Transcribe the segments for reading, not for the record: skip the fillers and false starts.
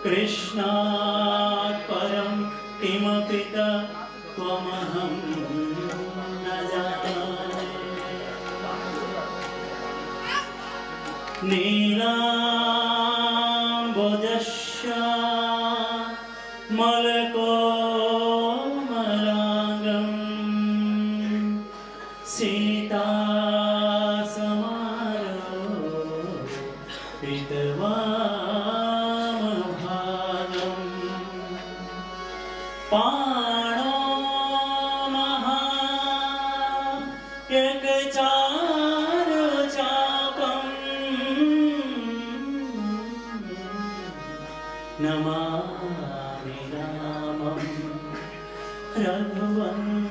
कृष्णात् परं किमपि त्वमहं न जाने। नीलाम्बुजस्य मलकोमलाङ्गं सीतासमारोपितवामभागं पाणो महायकचारुचापं नमामि रामं रघुवंशनाथं।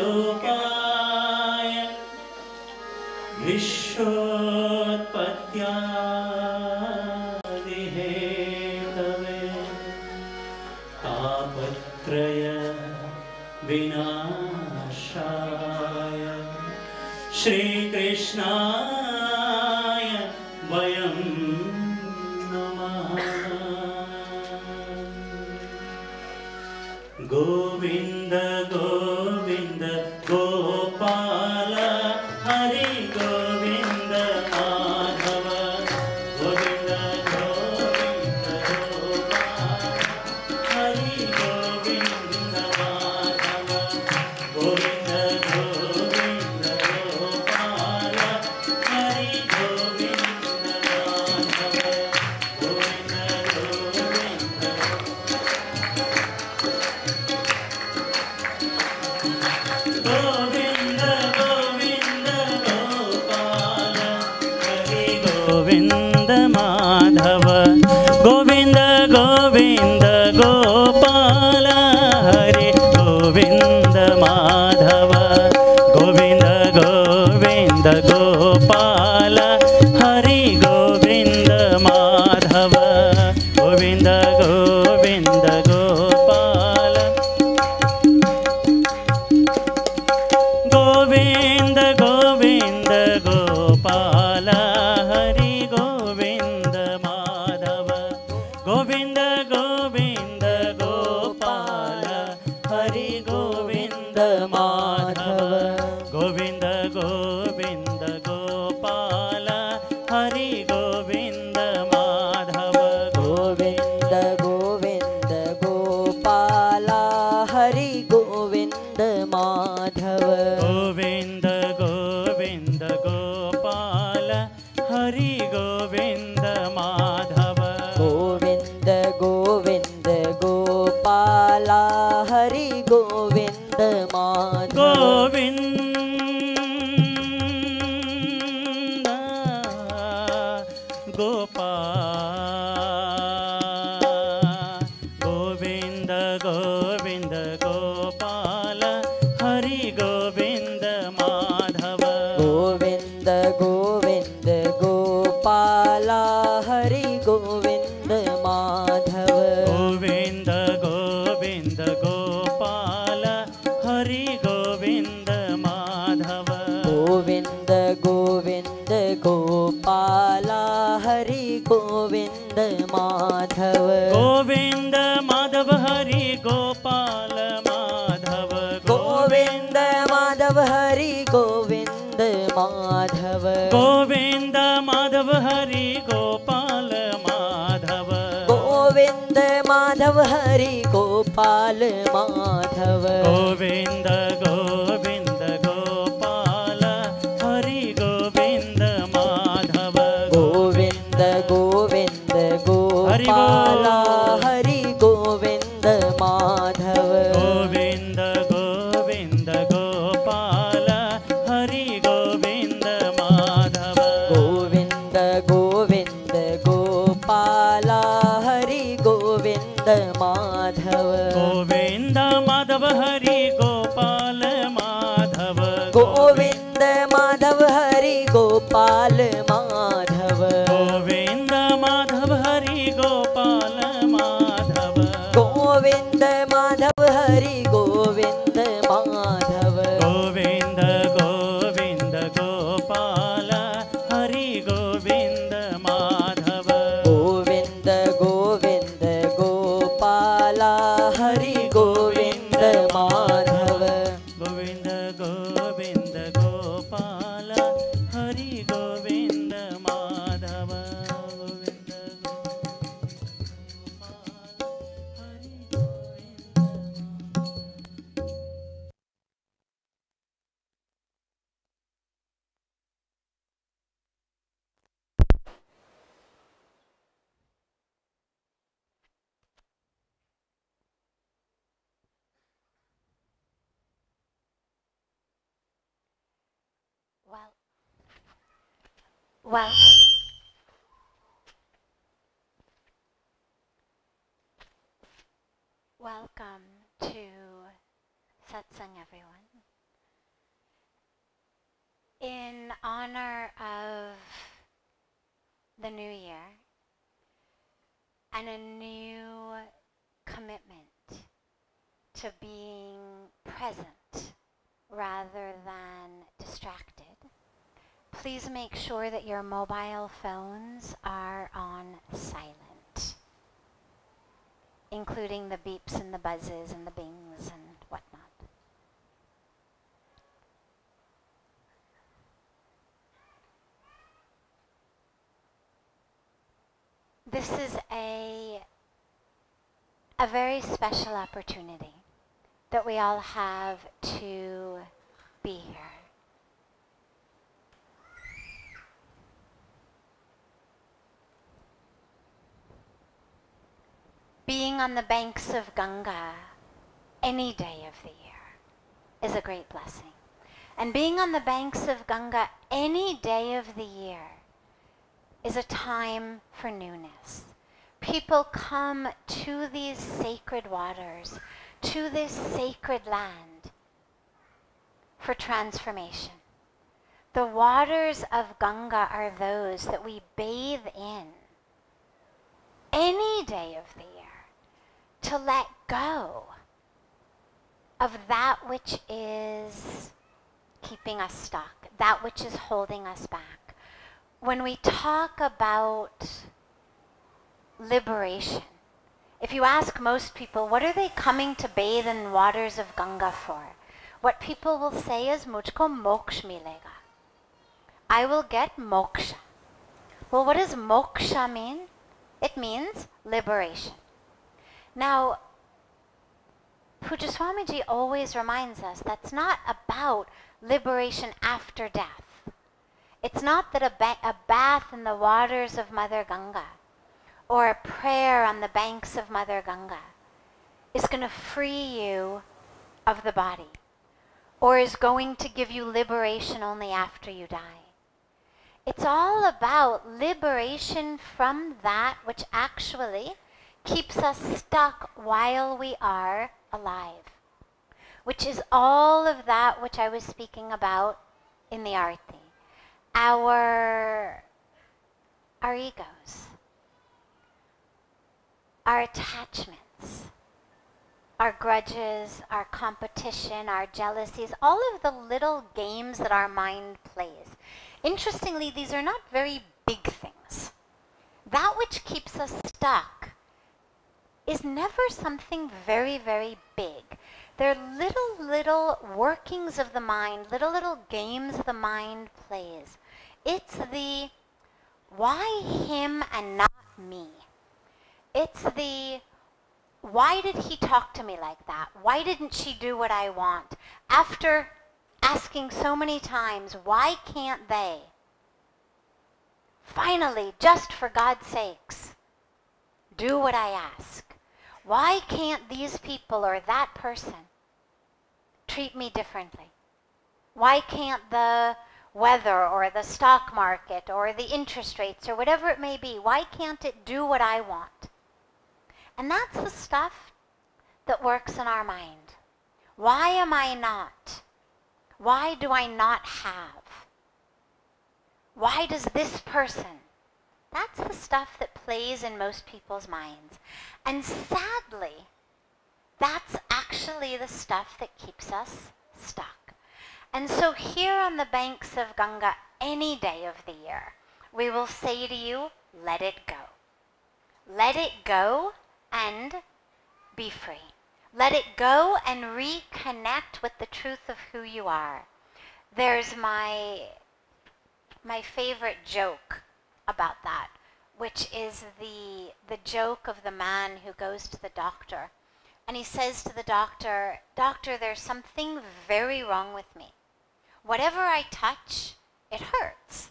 सच्चिदानन्दरूपाय विश्वोत्पत्त्यादिहेतवे तापत्रय विनाशाय श्रीकृष्णाय वयं नमः। Govind Govind Gopal Hari Govind Madhav Govind Govind Gopal Hari Govind Madhav Govind Govind Gopal Hari Govind Madhav Govind Govind Govind Govind Gopal Hari Govind Madhav Govind Govind Gopal Hari Govind Madhav Govind Govind Gopal Hari Govind Madhav Govind Govind Gopal Govind Govind Gopal Hari Govind Madhav Govind Govind Gopal Hari Govind Madhav Govind Govind Gopal Hari Govind Madhav Govind Govind Gopal Hari Govind Madhav Govind Govind Gopal Hari Govind Madhav Govind Govind Gopal Hari Govind Madhav Govind Gopal Govind Govind Gopal Hari Govind Madhav Govind Govind Gopal Hari Govind Madhav Govind Govind Gopal Hari Govind Madhav Govind Govind Gopal Hari Govind Madhav Govind Madhav Hari Gopal Madhav Govind Madhav Hari Govind Madhav Govind Madhav Hari Gopal Madhav Govind Madhav Hari Gopal Madhav Govind Govind Gopal Hari Govind Madhav Govind Govind Gopal Hari Govind Madhav Govind Govind Gopal Hari Govind Madhav Govind Govind Gopal Hari Govind Madhav Govind Madhav Hari Gopal Madhav Govind Madhav Hari Gopal Madhav Govind Madhav Hari Gopal Madhav Govind Madhav Hari Govind Madhav Govind Madhav Govind Govind Gopal Hari Govind Madhav Govind Well, welcome to Satsang, everyone. In honor of the new year and a new commitment to being present rather than distracted, please make sure that your mobile phones are on silent, including the beeps and the buzzes and the bings and whatnot. This is a very special opportunity that we all have to be here. Being on the banks of Ganga any day of the year is a great blessing. And being on the banks of Ganga any day of the year is a time for newness. People come to these sacred waters, to this sacred land for transformation. The waters of Ganga are those that we bathe in any day of the year, to let go of that which is keeping us stuck, that which is holding us back. When we talk about liberation, if you ask most people, what are they coming to bathe in waters of Ganga for? What people will say is, mujhko moksh milega. I will get moksha. Well, what does moksha mean? It means liberation. Now, Pujya Swamiji always reminds us that's not about liberation after death. It's not that a bath in the waters of Mother Ganga or a prayer on the banks of Mother Ganga is going to free you of the body or is going to give you liberation only after you die. It's all about liberation from that which actually keeps us stuck while we are alive, which is all of that which I was speaking about in the Arti. Our egos, our attachments, our grudges, our competition, our jealousies, all of the little games that our mind plays. Interestingly, these are not very big things. That which keeps us stuck is never something very, very big. They're little workings of the mind, little games the mind plays. It's the why him and not me. It's the why did he talk to me like that? Why didn't she do what I want? After asking so many times, why can't they? Finally, just for God's sakes, do what I ask. Why can't these people or that person treat me differently? Why can't the weather or the stock market or the interest rates or whatever it may be, why can't it do what I want? And that's the stuff that works in our mind. Why am I not? Why do I not have? Why does this person? That's the stuff that plays in most people's minds. And sadly, that's actually the stuff that keeps us stuck. And so here on the banks of Ganga, any day of the year, we will say to you, let it go. Let it go and be free. Let it go and reconnect with the truth of who you are. There's my favorite joke about that, which is the joke of the man who goes to the doctor. And he says to the doctor, "Doctor, there's something very wrong with me. Whatever I touch, it hurts.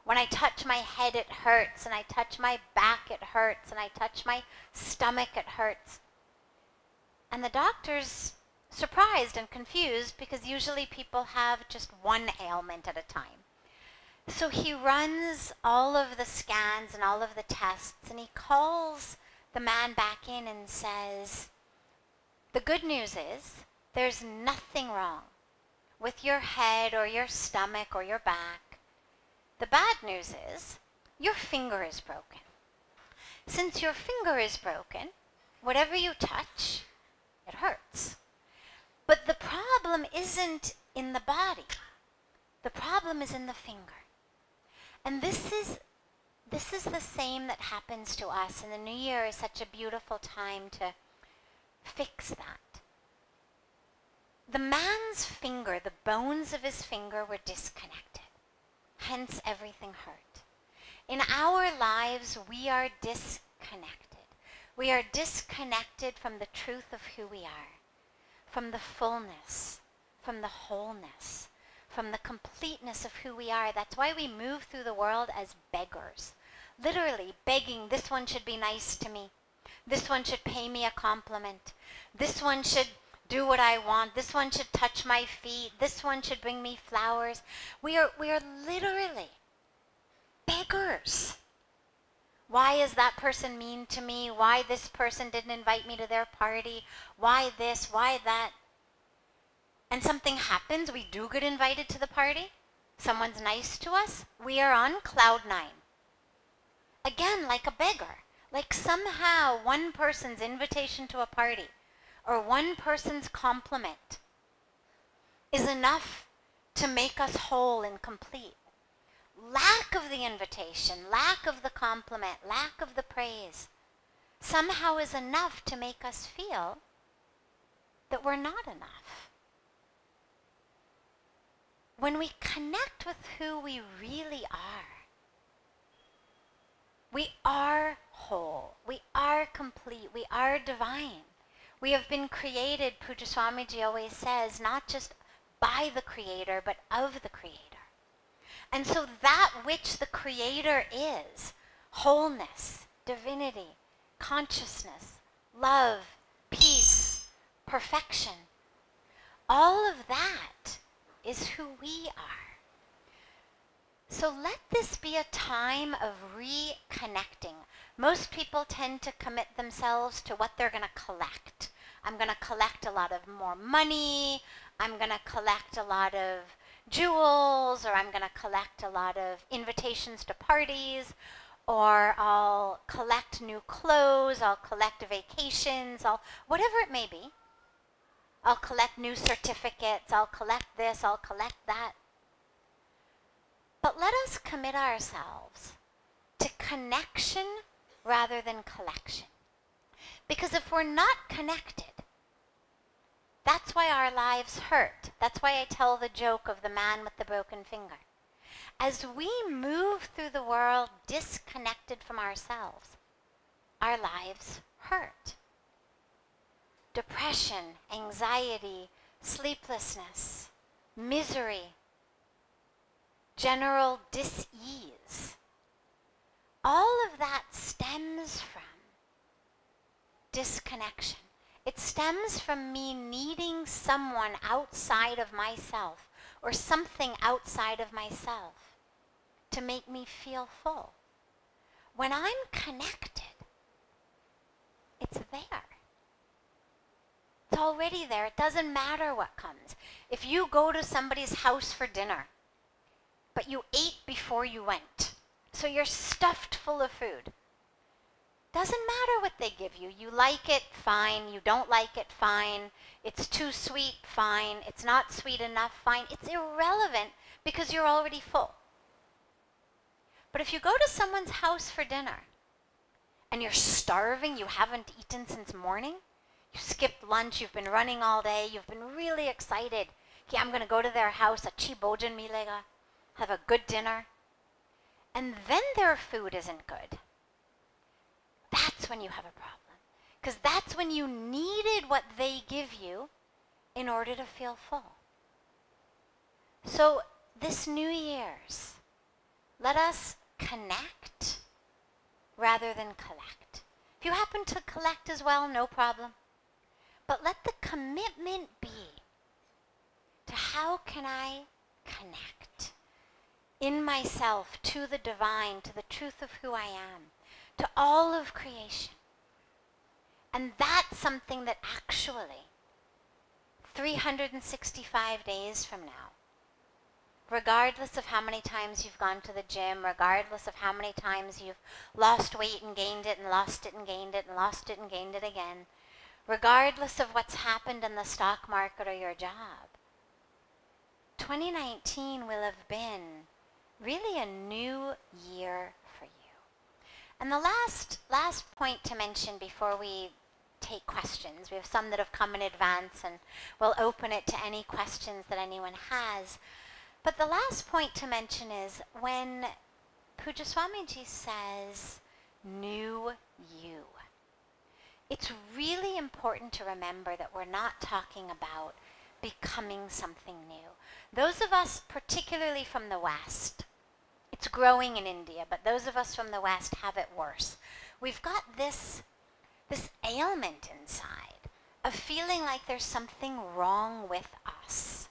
When I touch my head, it hurts. And I touch my back, it hurts. And I touch my stomach, it hurts." And the doctor's surprised and confused because usually people have just one ailment at a time. So he runs all of the scans and all of the tests, and he calls the man back in and says, "The good news is there's nothing wrong with your head or your stomach or your back. The bad news is your finger is broken. Since your finger is broken, whatever you touch, it hurts. But the problem isn't in the body. The problem is in the finger." And this is the same that happens to us. And the new year is such a beautiful time to fix that. The man's finger, the bones of his finger were disconnected. Hence everything hurt. In our lives, we are disconnected. We are disconnected from the truth of who we are, from the fullness, from the wholeness, from the completeness of who we are. That's why we move through the world as beggars. Literally begging, this one should be nice to me. This one should pay me a compliment. This one should do what I want. This one should touch my feet. This one should bring me flowers. We are literally beggars. Why is that person mean to me? Why this person didn't invite me to their party? Why this? Why that? And something happens, we do get invited to the party. Someone's nice to us. We are on cloud 9. Again, like a beggar. Like somehow one person's invitation to a party or one person's compliment is enough to make us whole and complete. Lack of the invitation, lack of the compliment, lack of the praise somehow is enough to make us feel that we're not enough. When we connect with who we really are, we are whole, we are complete, we are divine. We have been created, Pujya Swamiji always says, not just by the Creator, but of the Creator. And so that which the Creator is, wholeness, divinity, consciousness, love, peace, perfection, all of that is who we are. So let this be a time of reconnecting. Most people tend to commit themselves to what they're going to collect. I'm going to collect a lot of more money. I'm going to collect a lot of jewels, or I'm going to collect a lot of invitations to parties, or I'll collect new clothes, I'll collect vacations, whatever it may be. I'll collect new certificates, I'll collect this, I'll collect that. But let us commit ourselves to connection rather than collection. Because if we're not connected, that's why our lives hurt. That's why I tell the joke of the man with the broken finger. As we move through the world disconnected from ourselves, our lives hurt. Depression, anxiety, sleeplessness, misery, general dis-ease. All of that stems from disconnection. It stems from me needing someone outside of myself or something outside of myself to make me feel full. When I'm connected, it's there. It's already there. It doesn't matter what comes. If you go to somebody's house for dinner, but you ate before you went, so you're stuffed full of food, doesn't matter what they give you. You like it, fine. You don't like it, fine. It's too sweet, fine. It's not sweet enough, fine. It's irrelevant because you're already full. But if you go to someone's house for dinner and you're starving, you haven't eaten since morning, You skipped lunch, you've been running all day, you've been really excited. Okay, I'm going to go to their house, achhi bhojan milega, have a good dinner. And then their food isn't good. That's when you have a problem. Because that's when you needed what they give you in order to feel full. So this New Year's, let us connect rather than collect. If you happen to collect as well, no problem. But let the commitment be to how can I connect in myself to the divine, to the truth of who I am, to all of creation. And that's something that actually 365 days from now, regardless of how many times you've gone to the gym, regardless of how many times you've lost weight and gained it and lost it and gained it and lost it and gained it again, regardless of what's happened in the stock market or your job, 2019 will have been really a new year for you. And the last point to mention before we take questions, we have some that have come in advance and we'll open it to any questions that anyone has. But the last point to mention is when Pujya Swamiji says, new you, it's really important to remember that we're not talking about becoming something new. Those of us, particularly from the West, it's growing in India, but those of us from the West have it worse. We've got this ailment inside of feeling like there's something wrong with us.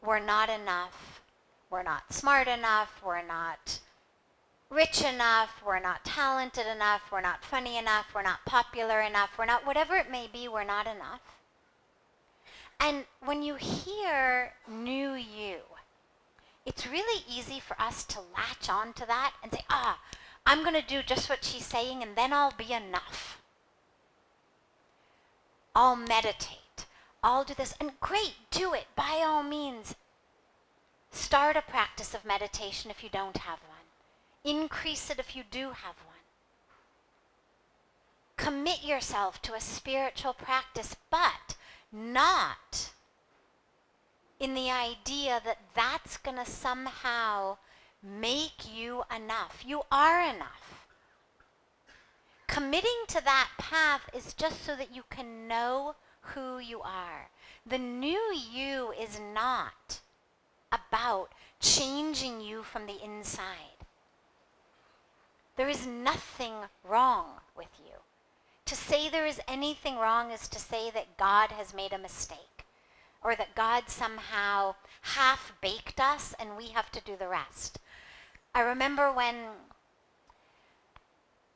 We're not enough, we're not smart enough, we're not rich enough, we're not talented enough, we're not funny enough, we're not popular enough, we're not, whatever it may be, we're not enough. And when you hear new you, it's really easy for us to latch on to that and say, I'm going to do just what she's saying and then I'll be enough. I'll meditate. I'll do this. And great, do it. By all means, start a practice of meditation if you don't have one. Increase it if you do have one. Commit yourself to a spiritual practice, but not in the idea that that's going to somehow make you enough. You are enough. Committing to that path is just so that you can know who you are. The new you is not about changing you from the inside. There is nothing wrong with you. To say there is anything wrong is to say that God has made a mistake, or that God somehow half-baked us and we have to do the rest. I remember when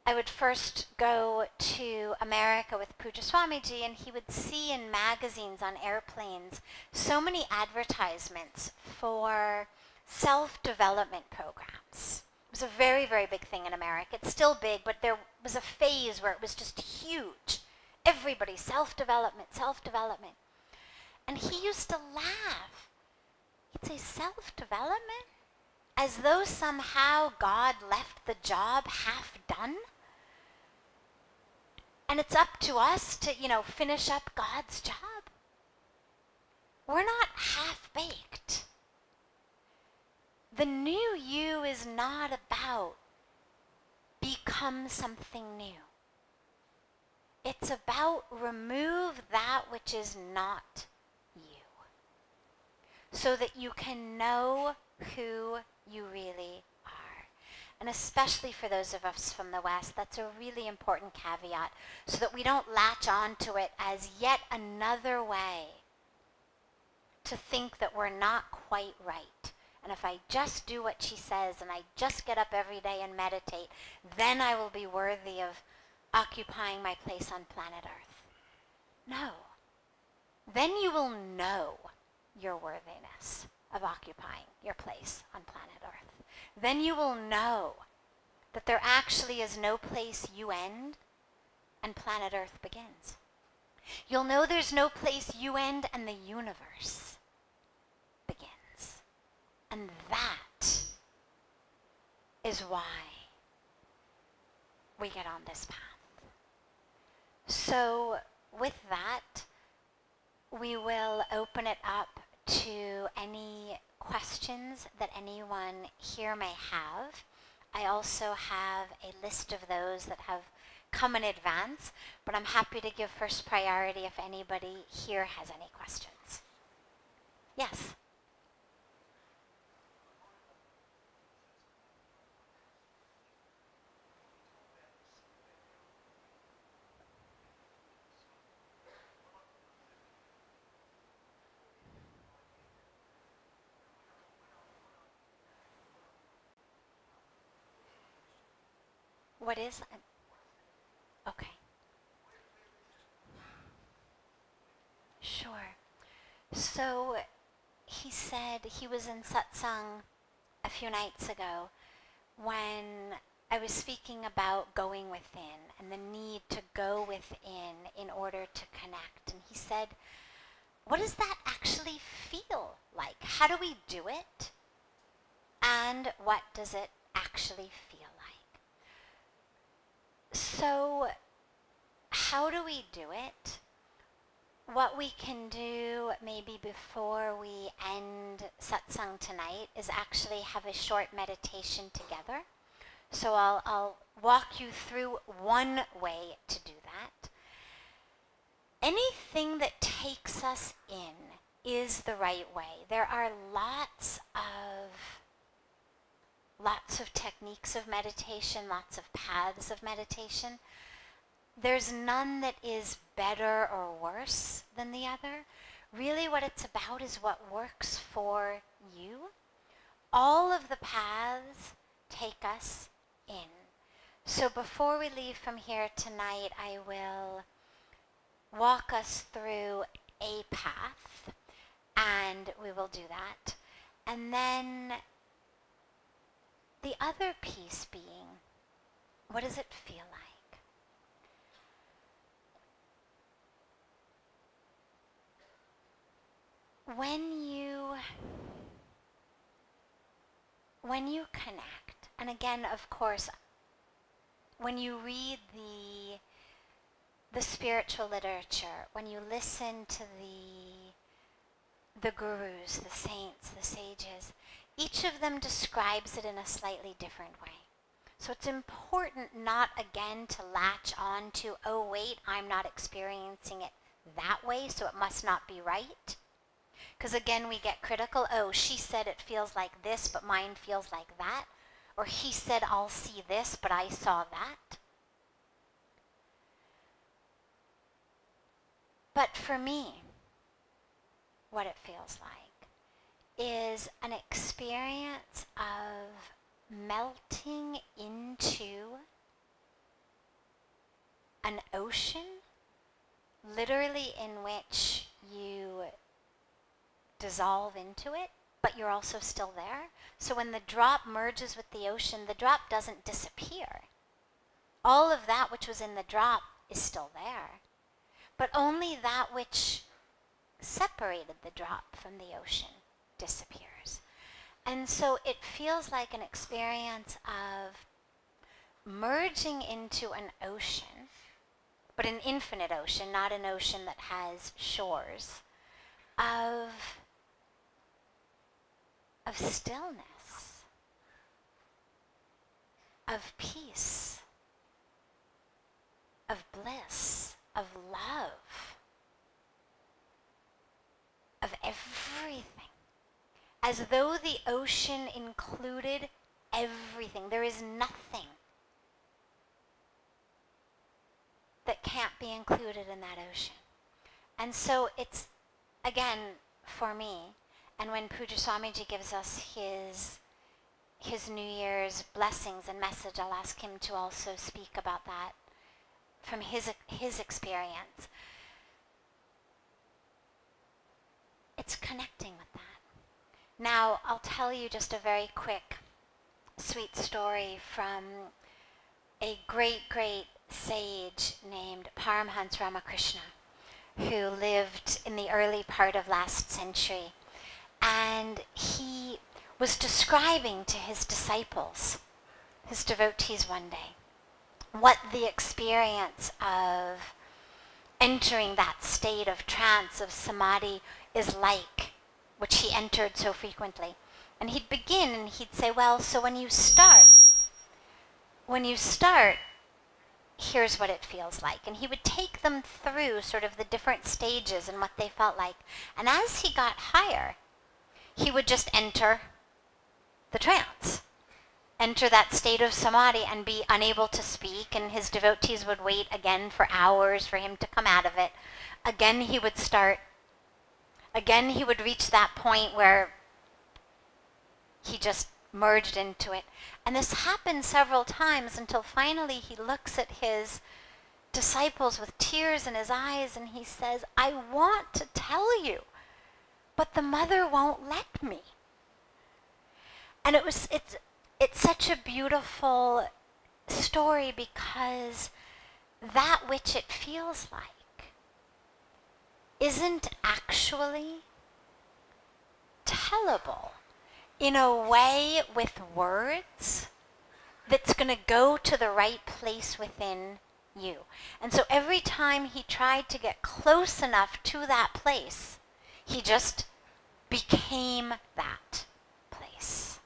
I would first go to America with Pujya Swamiji, and he would see in magazines on airplanes so many advertisements for self-development programs. It was a very, very big thing in America. It's still big, but there was a phase where it was just huge. Everybody, self-development, self-development. And he used to laugh. He'd say, self-development? As though somehow God left the job half done? And it's up to us to, finish up God's job? We're not half-baked. The new you is not about become something new. It's about remove that which is not you, so that you can know who you really are. And especially for those of us from the West, that's a really important caveat, so that we don't latch on to it as yet another way to think that we're not quite right. And if I just do what she says and I just get up every day and meditate, then I will be worthy of occupying my place on planet Earth. No. Then you will know your worthiness of occupying your place on planet Earth. Then you will know that there actually is no place you end and planet Earth begins. You'll know there's no place you end and the universe begins. And that is why we get on this path. So with that, we will open it up to any questions that anyone here may have. I also have a list of those that have come in advance, but I'm happy to give first priority if anybody here has any questions. Yes? What is it? Okay. Sure. So he said he was in satsang a few nights ago when I was speaking about going within and the need to go within in order to connect. And he said, what does that actually feel like? How do we do it? And what does it actually feel like? So how do we do it? What we can do maybe before we end satsang tonight is actually have a short meditation together. So I'll walk you through one way to do that. Anything that takes us in is the right way. There are lots of techniques of meditation, lots of paths of meditation. There's none that is better or worse than the other. Really what it's about is what works for you. All of the paths take us in. So before we leave from here tonight, I will walk us through a path, and we will do that. And then the other piece being, what does it feel like? When you connect, and again, of course, when you read the spiritual literature, when you listen to the gurus, the saints, the sages, each of them describes it in a slightly different way. So it's important not, again, to latch on to, oh wait, I'm not experiencing it that way, so it must not be right. Because again, we get critical. Oh, she said it feels like this, but mine feels like that. Or he said, I'll see this, but I saw that. But for me, what it feels like is an experience of melting into an ocean, literally in which you dissolve into it, but you're also still there. So when the drop merges with the ocean, the drop doesn't disappear. All of that which was in the drop is still there, but only that which separated the drop from the ocean disappears. And so it feels like an experience of merging into an ocean, but an infinite ocean, not an ocean that has shores, of stillness, of peace, of bliss, of love, of everything. As though the ocean included everything. There is nothing that can't be included in that ocean. And so it's, again, for me, and when Pujya Swamiji gives us his New Year's blessings and message, I'll ask him to also speak about that from his experience. It's connecting with that. Now, I'll tell you just a very quick, sweet story from a great, great sage named Paramhans Ramakrishna, who lived in the early part of last century. And he was describing to his disciples, his devotees one day, what the experience of entering that state of trance, of samadhi, is like, which he entered so frequently. And he'd begin and he'd say, well, so when you start, here's what it feels like. And he would take them through sort of the different stages and what they felt like. And as he got higher, he would just enter the trance, enter that state of samadhi and be unable to speak, and his devotees would wait again for hours for him to come out of it. Again he would reach that point where he just merged into it. And this happened several times until finally he looks at his disciples with tears in his eyes and he says, I want to tell you, but the mother won't let me. And it's such a beautiful story, because that which it feels like isn't actually tellable in a way with words that's going to go to the right place within you. And so every time he tried to get close enough to that place, he just became that place.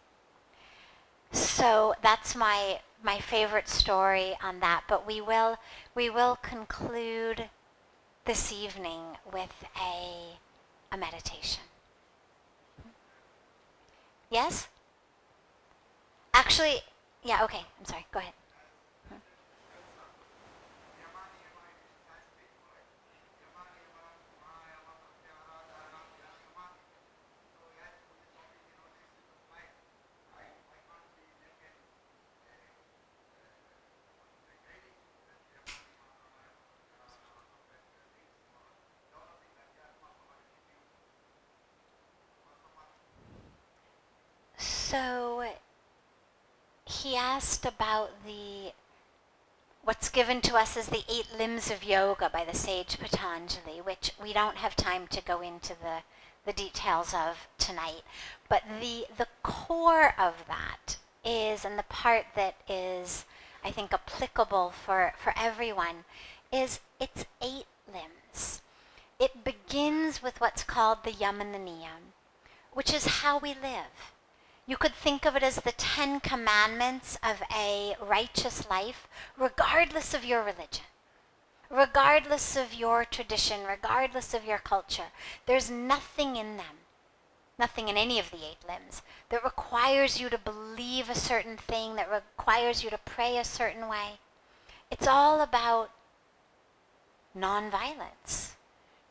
So that's my favorite story on that. But we will conclude this evening with a meditation. Yes? Actually, yeah, okay, I'm sorry, go ahead. So he asked about what's given to us as the 8 limbs of yoga by the sage Patanjali, which we don't have time to go into the details of tonight. But the core of that is, and the part that is, I think, applicable for everyone, is it's 8 limbs. It begins with what's called the yam and the niyam, which is how we live. You could think of it as the 10 commandments of a righteous life, regardless of your religion, regardless of your tradition, regardless of your culture. There's nothing in them, nothing in any of the 8 limbs, that requires you to believe a certain thing, that requires you to pray a certain way. It's all about nonviolence,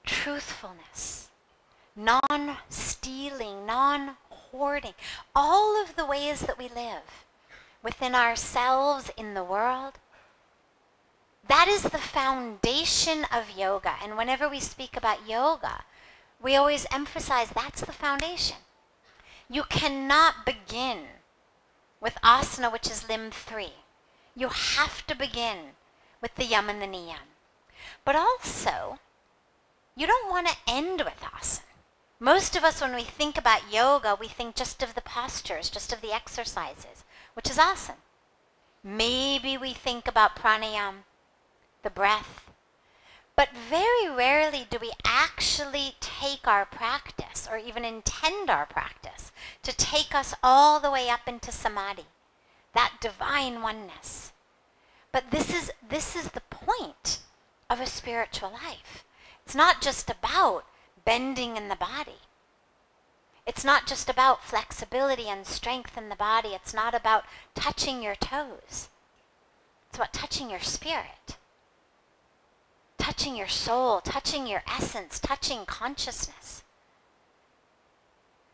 truthfulness, non-stealing, non-hoarding, all of the ways that we live within ourselves, in the world. That is the foundation of yoga. And whenever we speak about yoga, we always emphasize that's the foundation. You cannot begin with asana, which is limb 3. You have to begin with the yam and the niyam. But also, you don't want to end with asana. Most of us, when we think about yoga, we think just of the postures, just of the exercises, which is asana. Maybe we think about pranayama, the breath. But very rarely do we actually take our practice, or even intend our practice, to take us all the way up into samadhi, that divine oneness. But this is the point of a spiritual life. It's not just about bending in the body. It's not just about flexibility and strength in the body. It's not about touching your toes. It's about touching your spirit, touching your soul, touching your essence, touching consciousness.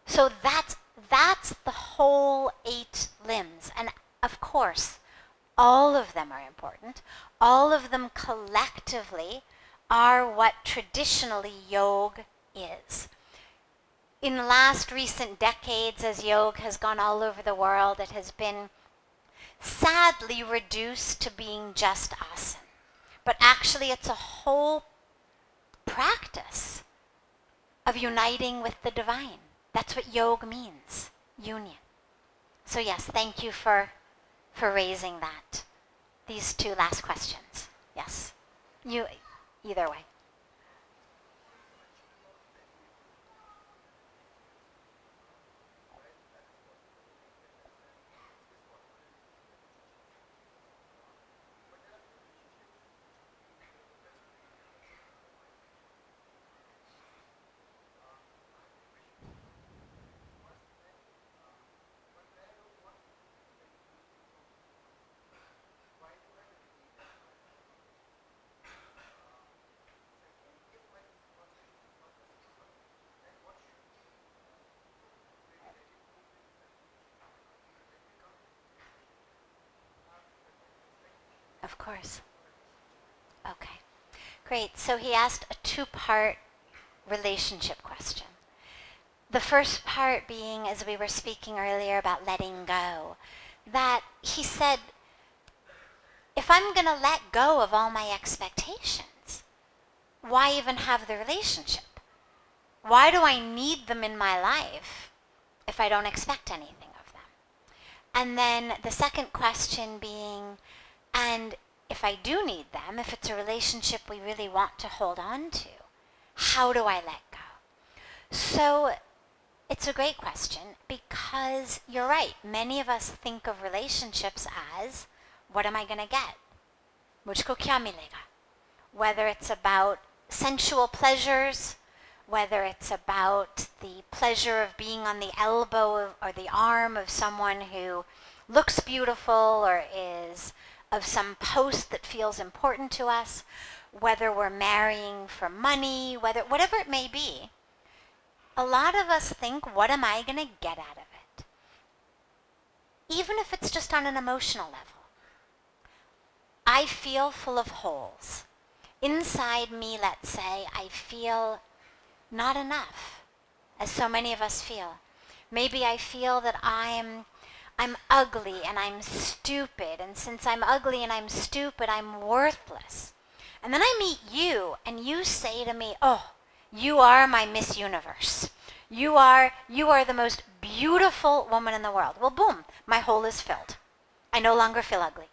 So that's the whole 8 limbs. And of course, all of them are important. All of them collectively are what traditionally yoga is. In the last recent decades, as yoga has gone all over the world, it has been sadly reduced to being just asana. But actually it's a whole practice of uniting with the divine. That's what yoga means, union. So yes, thank you for raising that. These 2 last questions. Yes, you, either way. Of course. Okay. Great. So he asked a two-part relationship question. The first part being, as we were speaking earlier about letting go, that he said, if I'm going to let go of all my expectations, why even have the relationship? Why do I need them in my life if I don't expect anything of them? And then the second question being, and if I do need them, if it's a relationship we really want to hold on to, how do I let go? So it's a great question because you're right. Many of us think of relationships as, what am I going to get? Mujhko kya milega? Whether it's about sensual pleasures, whether it's about the pleasure of being on the elbow or the arm of someone who looks beautiful or is of some post that feels important to us, whether we're marrying for money, whatever it may be, a lot of us think, what am I going to get out of it? Even if it's just on an emotional level. I feel full of holes. Inside me, let's say, I feel not enough, as so many of us feel. Maybe I feel that I'm ugly and I'm stupid, and since I'm ugly and I'm stupid, I'm worthless. And then I meet you, and you say to me, oh, you are my Miss Universe. You are the most beautiful woman in the world. Well, boom, my hole is filled. I no longer feel ugly.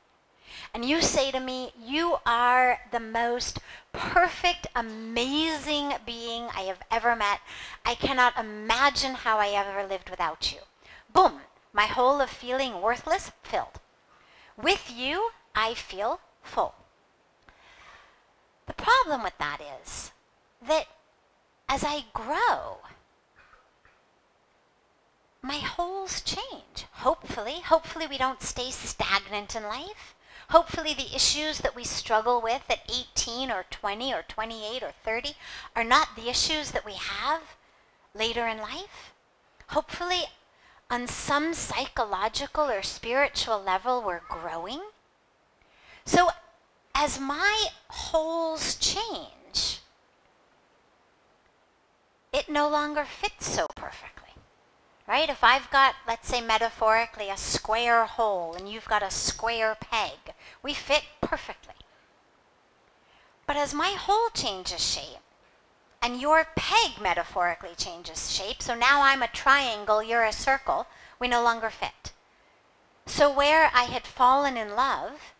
And you say to me, you are the most perfect, amazing being I have ever met. I cannot imagine how I ever lived without you. Boom, my hole of feeling worthless filled. With you, I feel full. The problem with that is that as I grow, my holes change. Hopefully we don't stay stagnant in life. Hopefully the issues that we struggle with at 18 or 20 or 28 or 30 are not the issues that we have later in life. Hopefully on some psychological or spiritual level we're growing. So as my holes change, it no longer fits so perfectly. Right? If I've got, let's say metaphorically, a square hole and you've got a square peg, we fit perfectly. But as my hole changes shape and your peg metaphorically changes shape, so now I'm a triangle, you're a circle, we no longer fit. So where I had fallen in love,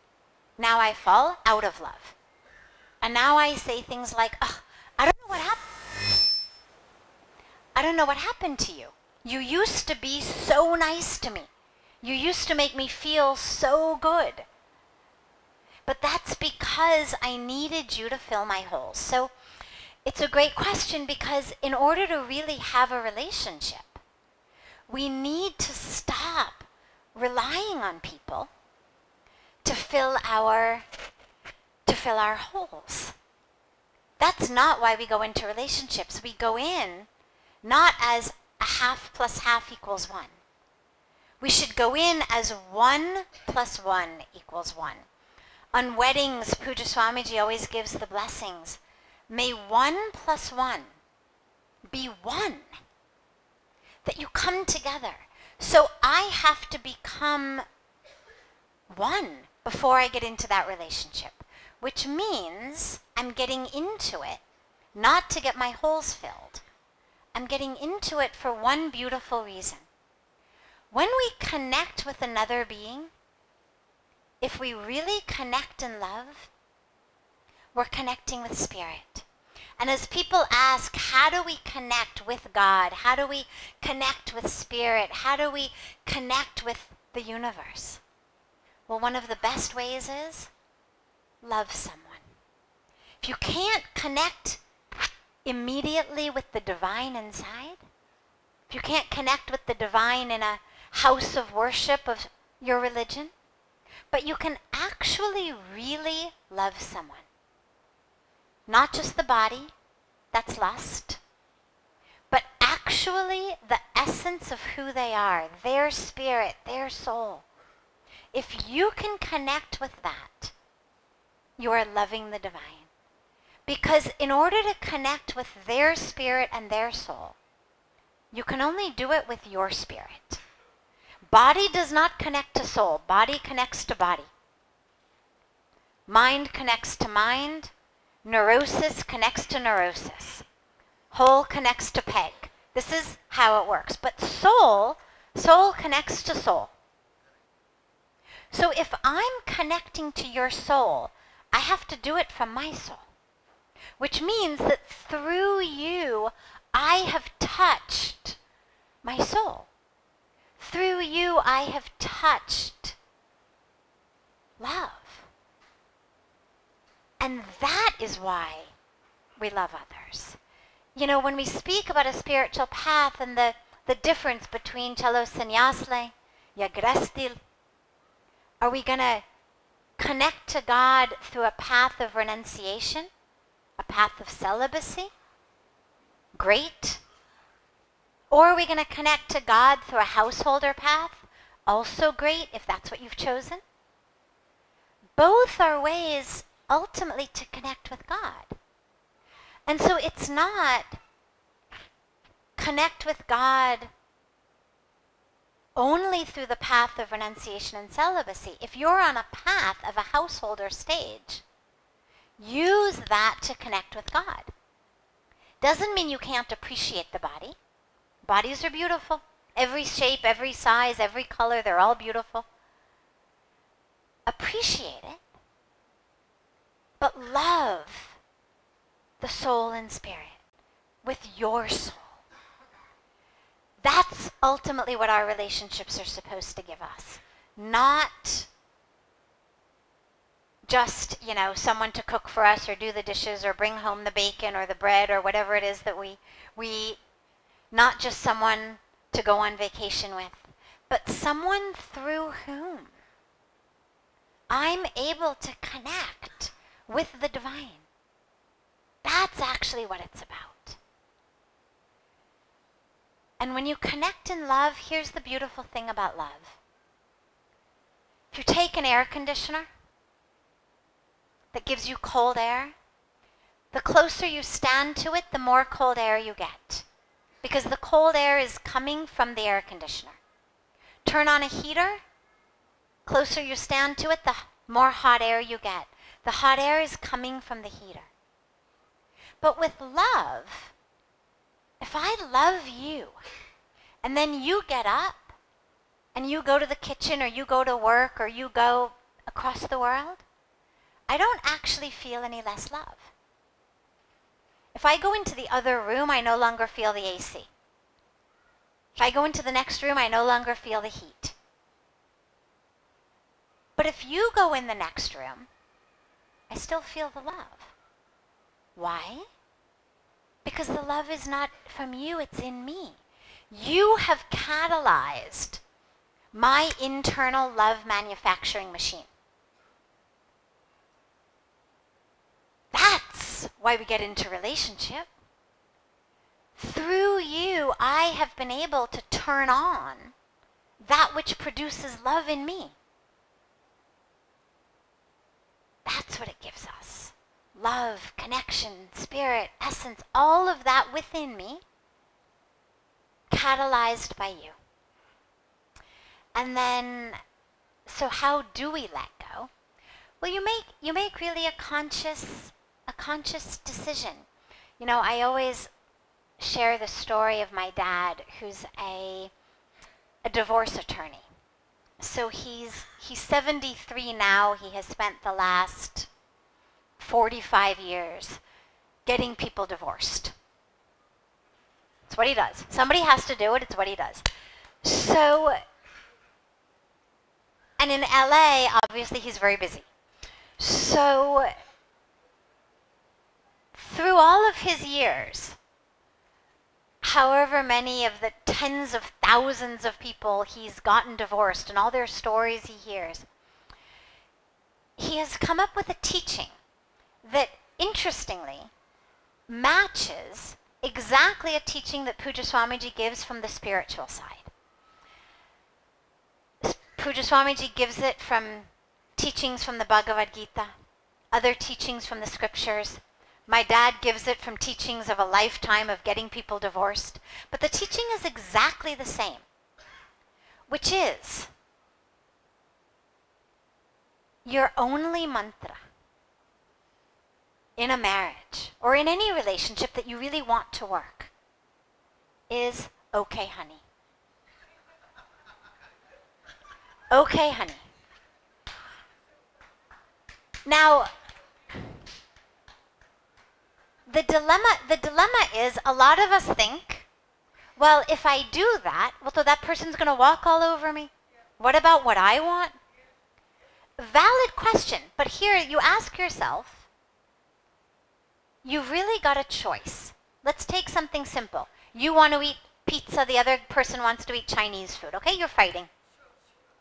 now I fall out of love. And now I say things like, oh, I don't know what happened. I don't know what happened to you. You used to be so nice to me. You used to make me feel so good. But that's because I needed you to fill my holes. So it's a great question because in order to really have a relationship, we need to stop relying on people to fill our holes. That's not why we go into relationships. We go in not as a half plus half equals 1. We should go in as 1 plus 1 equals 1. On weddings, Pujya Swamiji always gives the blessings. May 1 plus 1 be 1. That you come together. So I have to become 1 before I get into that relationship. Which means I'm getting into it not to get my holes filled. I'm getting into it for one beautiful reason. When we connect with another being, if we really connect in love, we're connecting with spirit. And as people ask, how do we connect with God? How do we connect with spirit? How do we connect with the universe? Well, one of the best ways is love someone. If you can't connect immediately with the divine inside, if you can't connect with the divine in a house of worship of your religion, but you can actually really love someone. Not just the body, that's lust, but actually the essence of who they are, their spirit, their soul. If you can connect with that, you are loving the divine. Because in order to connect with their spirit and their soul, you can only do it with your spirit. Body does not connect to soul. Body connects to body. Mind connects to mind. Neurosis connects to neurosis. Hole connects to peg. This is how it works. But soul connects to soul. So if I'm connecting to your soul, I have to do it from my soul. Which means that through you, I have touched my soul. Through you, I have touched love. And that is why we love others. You know, when we speak about a spiritual path and the difference between chalo sannyasle, yagrestil, are we going to connect to God through a path of renunciation? A path of celibacy? Great. Or are we going to connect to God through a householder path? Also great, if that's what you've chosen. Both are ways ultimately to connect with God. And so it's not connect with God only through the path of renunciation and celibacy. If you're on a path of a householder stage, use that to connect with God. Doesn't mean you can't appreciate the body. Bodies are beautiful. Every shape, every size, every color, they're all beautiful. Appreciate it. But love the soul and spirit with your soul. That's ultimately what our relationships are supposed to give us. Not just, you know, someone to cook for us or do the dishes or bring home the bacon or the bread or whatever it is that we not just someone to go on vacation with, but someone through whom I'm able to connect with the divine. That's actually what it's about. And when you connect in love, here's the beautiful thing about love. If you take an air conditioner that gives you cold air, the closer you stand to it, the more cold air you get. Because the cold air is coming from the air conditioner. Turn on a heater, closer you stand to it, the more hot air you get. The hot air is coming from the heater. But with love, if I love you, and then you get up, and you go to the kitchen, or you go to work, or you go across the world, I don't actually feel any less love. If I go into the other room, I no longer feel the AC. If I go into the next room, I no longer feel the heat. But if you go in the next room, I still feel the love. Why? Because the love is not from you, it's in me. You have catalyzed my internal love manufacturing machine. That's why we get into relationship. Through you, I have been able to turn on that which produces love in me. That's what it gives us. Love, connection, spirit, essence, all of that within me, catalyzed by you. And then, so how do we let go? Well, you make really a conscious decision. You know, I always share the story of my dad, who's a divorce attorney. So he's 73 now. He has spent the last 45 years getting people divorced. It's what he does. Somebody has to do it. It's what he does. So, and in LA, obviously, he's very busy. So, through all of his years, however many of the tens of thousands of people he's gotten divorced and all their stories he hears, he has come up with a teaching that, interestingly, matches exactly a teaching that Pujya Swamiji gives from the spiritual side. Pujya Swamiji gives it from teachings from the Bhagavad Gita, other teachings from the scriptures. My dad gives it from teachings of a lifetime of getting people divorced. But the teaching is exactly the same, which is your only mantra in a marriage or in any relationship that you really want to work is, okay, honey. Okay, honey. Now, the dilemma is a lot of us think, well, if I do that, well, so that person's going to walk all over me. What about what I want? Valid question, but here you ask yourself, you've really got a choice. Let's take something simple. You want to eat pizza, the other person wants to eat Chinese food. Okay, you're fighting.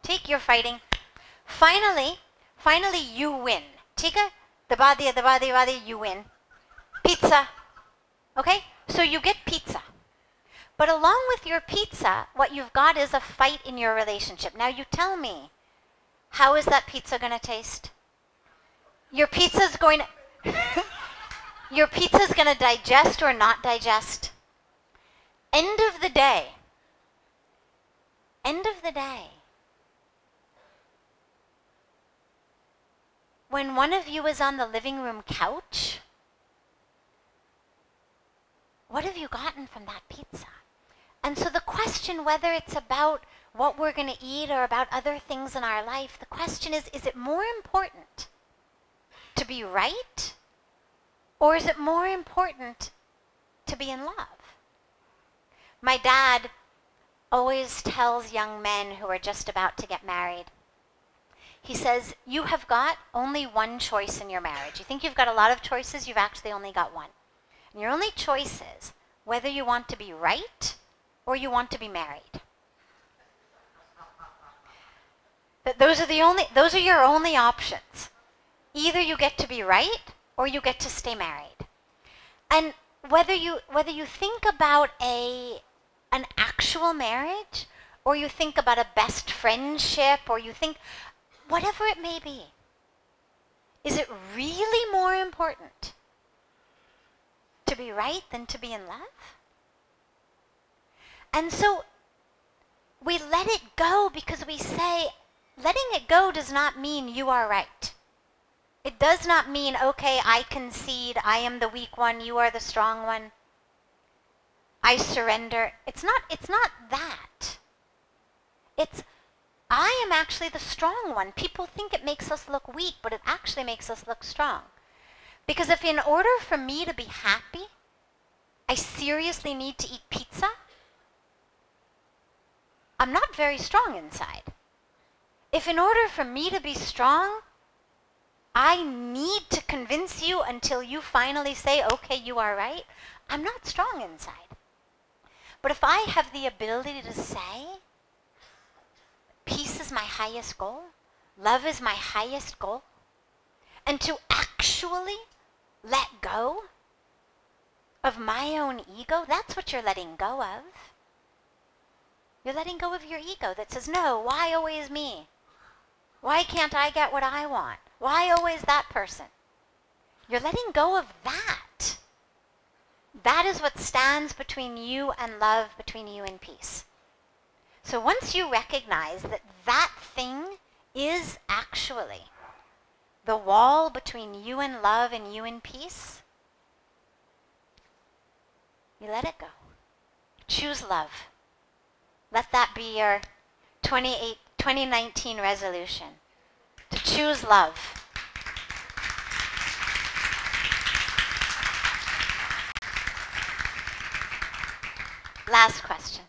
Take your fighting. Finally, you win. Tika, the you win. Pizza. Okay, so you get pizza. But along with your pizza, what you've got is a fight in your relationship. Now you tell me, how is that pizza going to taste? Your pizza's going to your pizza's going to digest or not digest. End of the day, when one of you is on the living room couch, what have you gotten from that pizza? And so the question, whether it's about what we're going to eat or about other things in our life, the question is it more important to be right, or is it more important to be in love? My dad always tells young men who are just about to get married, he says, you have got only one choice in your marriage. You think you've got a lot of choices, you've actually only got one. And your only choice is whether you want to be right or you want to be married. Those are your only options. Either you get to be right or you get to stay married. And whether you think about an actual marriage, or you think about a best friendship, or you think whatever it may be, is it really more important to be right than to be in love? And so we let it go because we say, letting it go does not mean you are right. It does not mean, okay, I concede, I am the weak one, you are the strong one. I surrender. It's not that. It's, I am actually the strong one. People think it makes us look weak, but it actually makes us look strong. Because if in order for me to be happy, I seriously need to eat pizza, I'm not very strong inside. If in order for me to be strong, I need to convince you until you finally say, okay, you are right, I'm not strong inside. But if I have the ability to say, peace is my highest goal, love is my highest goal, and to actually let go of my own ego, that's what you're letting go of. You're letting go of your ego that says, no, why always me? Why can't I get what I want? Why always that person? You're letting go of that. That is what stands between you and love, between you and peace. So once you recognize that that thing is actually the wall between you and love and you and peace, you let it go. Choose love. Let that be your 2019 resolution, to choose love. Last question.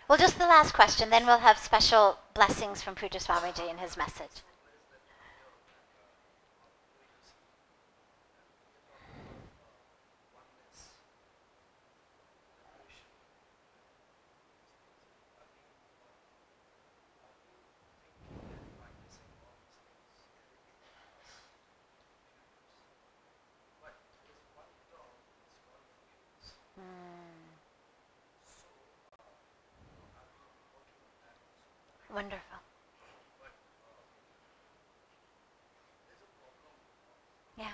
Well, just the last question, then we'll have special blessings from Pujya Swamiji in his message. Wonderful. Yeah.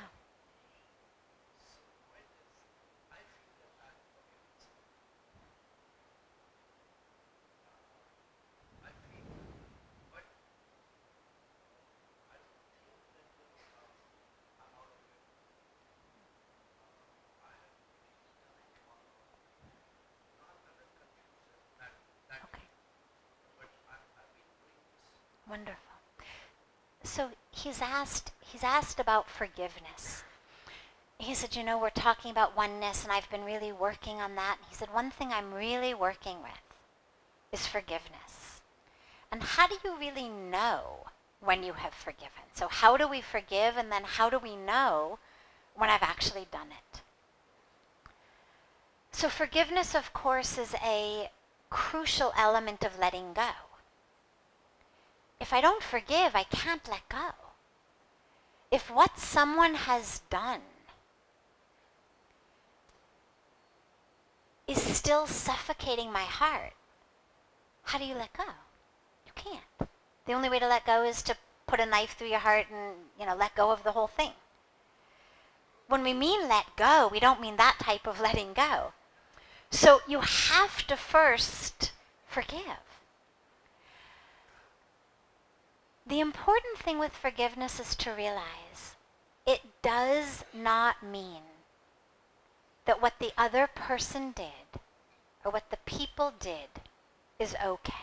Okay. Wonderful. So he's asked about forgiveness. He said, you know, we're talking about oneness and I've been really working on that. He said, one thing I'm really working with is forgiveness. And how do you really know when you have forgiven? So how do we forgive, and then how do we know when I've actually done it? So forgiveness, of course, is a crucial element of letting go. If I don't forgive, I can't let go. If what someone has done is still suffocating my heart, how do you let go? You can't. The only way to let go is to put a knife through your heart and, let go of the whole thing. When we mean let go, we don't mean that type of letting go. So you have to first forgive. The important thing with forgiveness is to realize it does not mean that what the other person did or what the people did is okay.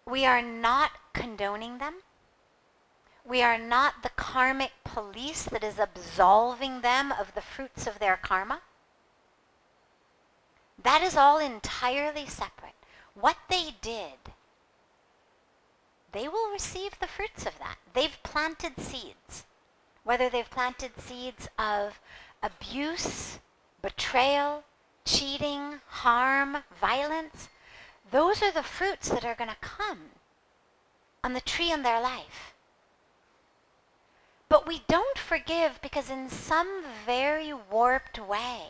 We are not condoning them. We are not the karmic police that is absolving them of the fruits of their karma. That is all entirely separate. What they did, they will receive the fruits of that. They've planted seeds. Whether they've planted seeds of abuse, betrayal, cheating, harm, violence, those are the fruits that are going to come on the tree in their life. But we don't forgive because in some very warped way,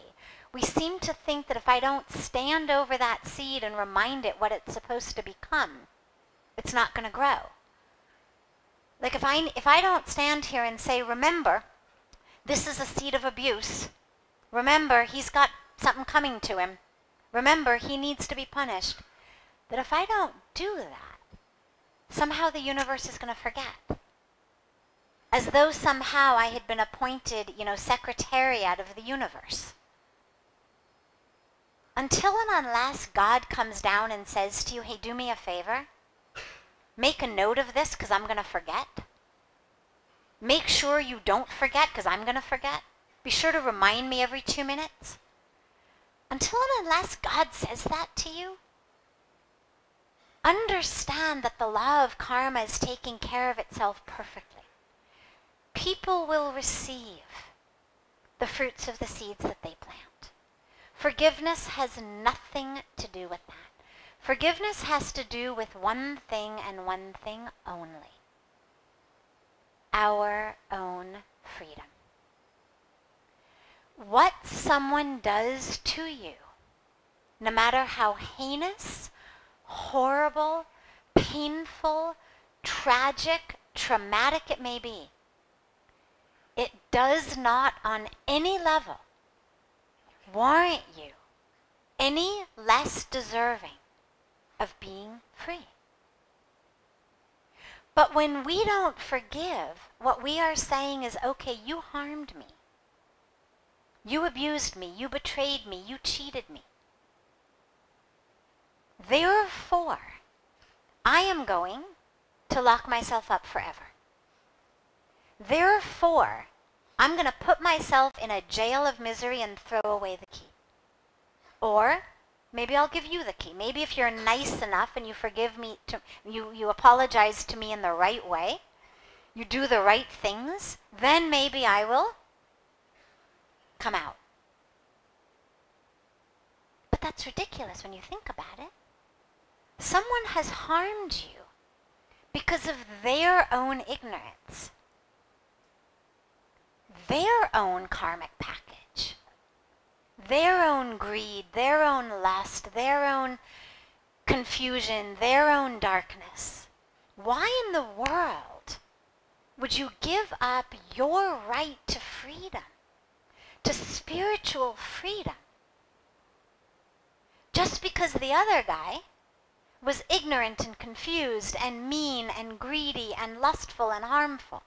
we seem to think that if I don't stand over that seed and remind it what it's supposed to become, it's not going to grow. Like if I don't stand here and say, remember, this is a seed of abuse. Remember, he's got something coming to him. Remember, he needs to be punished. That if I don't do that, somehow the universe is going to forget. As though somehow I had been appointed, secretariat of the universe. Until and unless God comes down and says to you, hey, do me a favor. Make a note of this because I'm going to forget. Make sure you don't forget because I'm going to forget. Be sure to remind me every 2 minutes. Until and unless God says that to you, understand that the law of karma is taking care of itself perfectly. People will receive the fruits of the seeds that they plant. Forgiveness has nothing to do with that. Forgiveness has to do with one thing and one thing only. Our own freedom. What someone does to you, no matter how heinous, horrible, painful, tragic, traumatic it may be, it does not on any level warrant you any less deserving of being free. But when we don't forgive, what we are saying is, okay, you harmed me. You abused me. You betrayed me. You cheated me. Therefore, I am going to lock myself up forever. Therefore, I'm going to put myself in a jail of misery and throw away the key. Or maybe I'll give you the key. Maybe if you're nice enough and you forgive me, you apologize to me in the right way, you do the right things, then maybe I will come out. But that's ridiculous when you think about it. Someone has harmed you because of their own ignorance, their own karmic package, their own greed, their own lust, their own confusion, their own darkness. Why in the world would you give up your right to freedom, to spiritual freedom, just because the other guy was ignorant and confused and mean and greedy and lustful and harmful?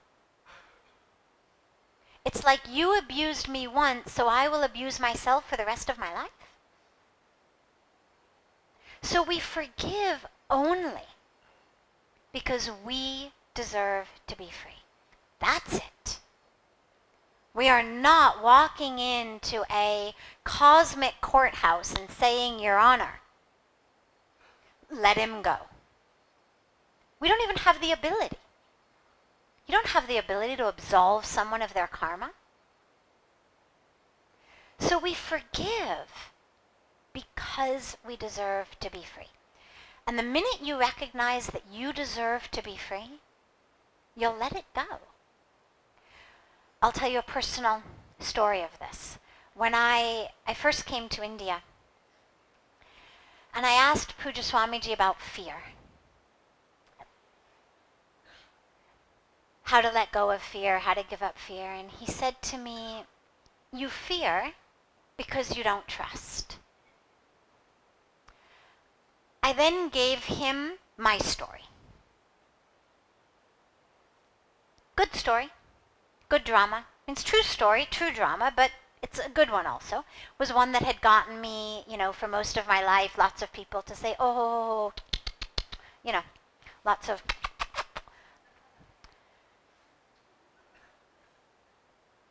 It's like you abused me once, so I will abuse myself for the rest of my life. So we forgive only because we deserve to be free. That's it. We are not walking into a cosmic courthouse and saying, Your Honor, let him go. We don't even have the ability. You don't have the ability to absolve someone of their karma. So we forgive because we deserve to be free. And the minute you recognize that you deserve to be free, you'll let it go. I'll tell you a personal story of this. When I first came to India, and I asked Pujya Swamiji about fear. How to let go of fear, how to give up fear. And he said to me, you fear because you don't trust. I then gave him my story. Good story, good drama. It's true story, true drama, but it's a good one also. It was one that had gotten me, for most of my life, lots of people to say, oh, lots of,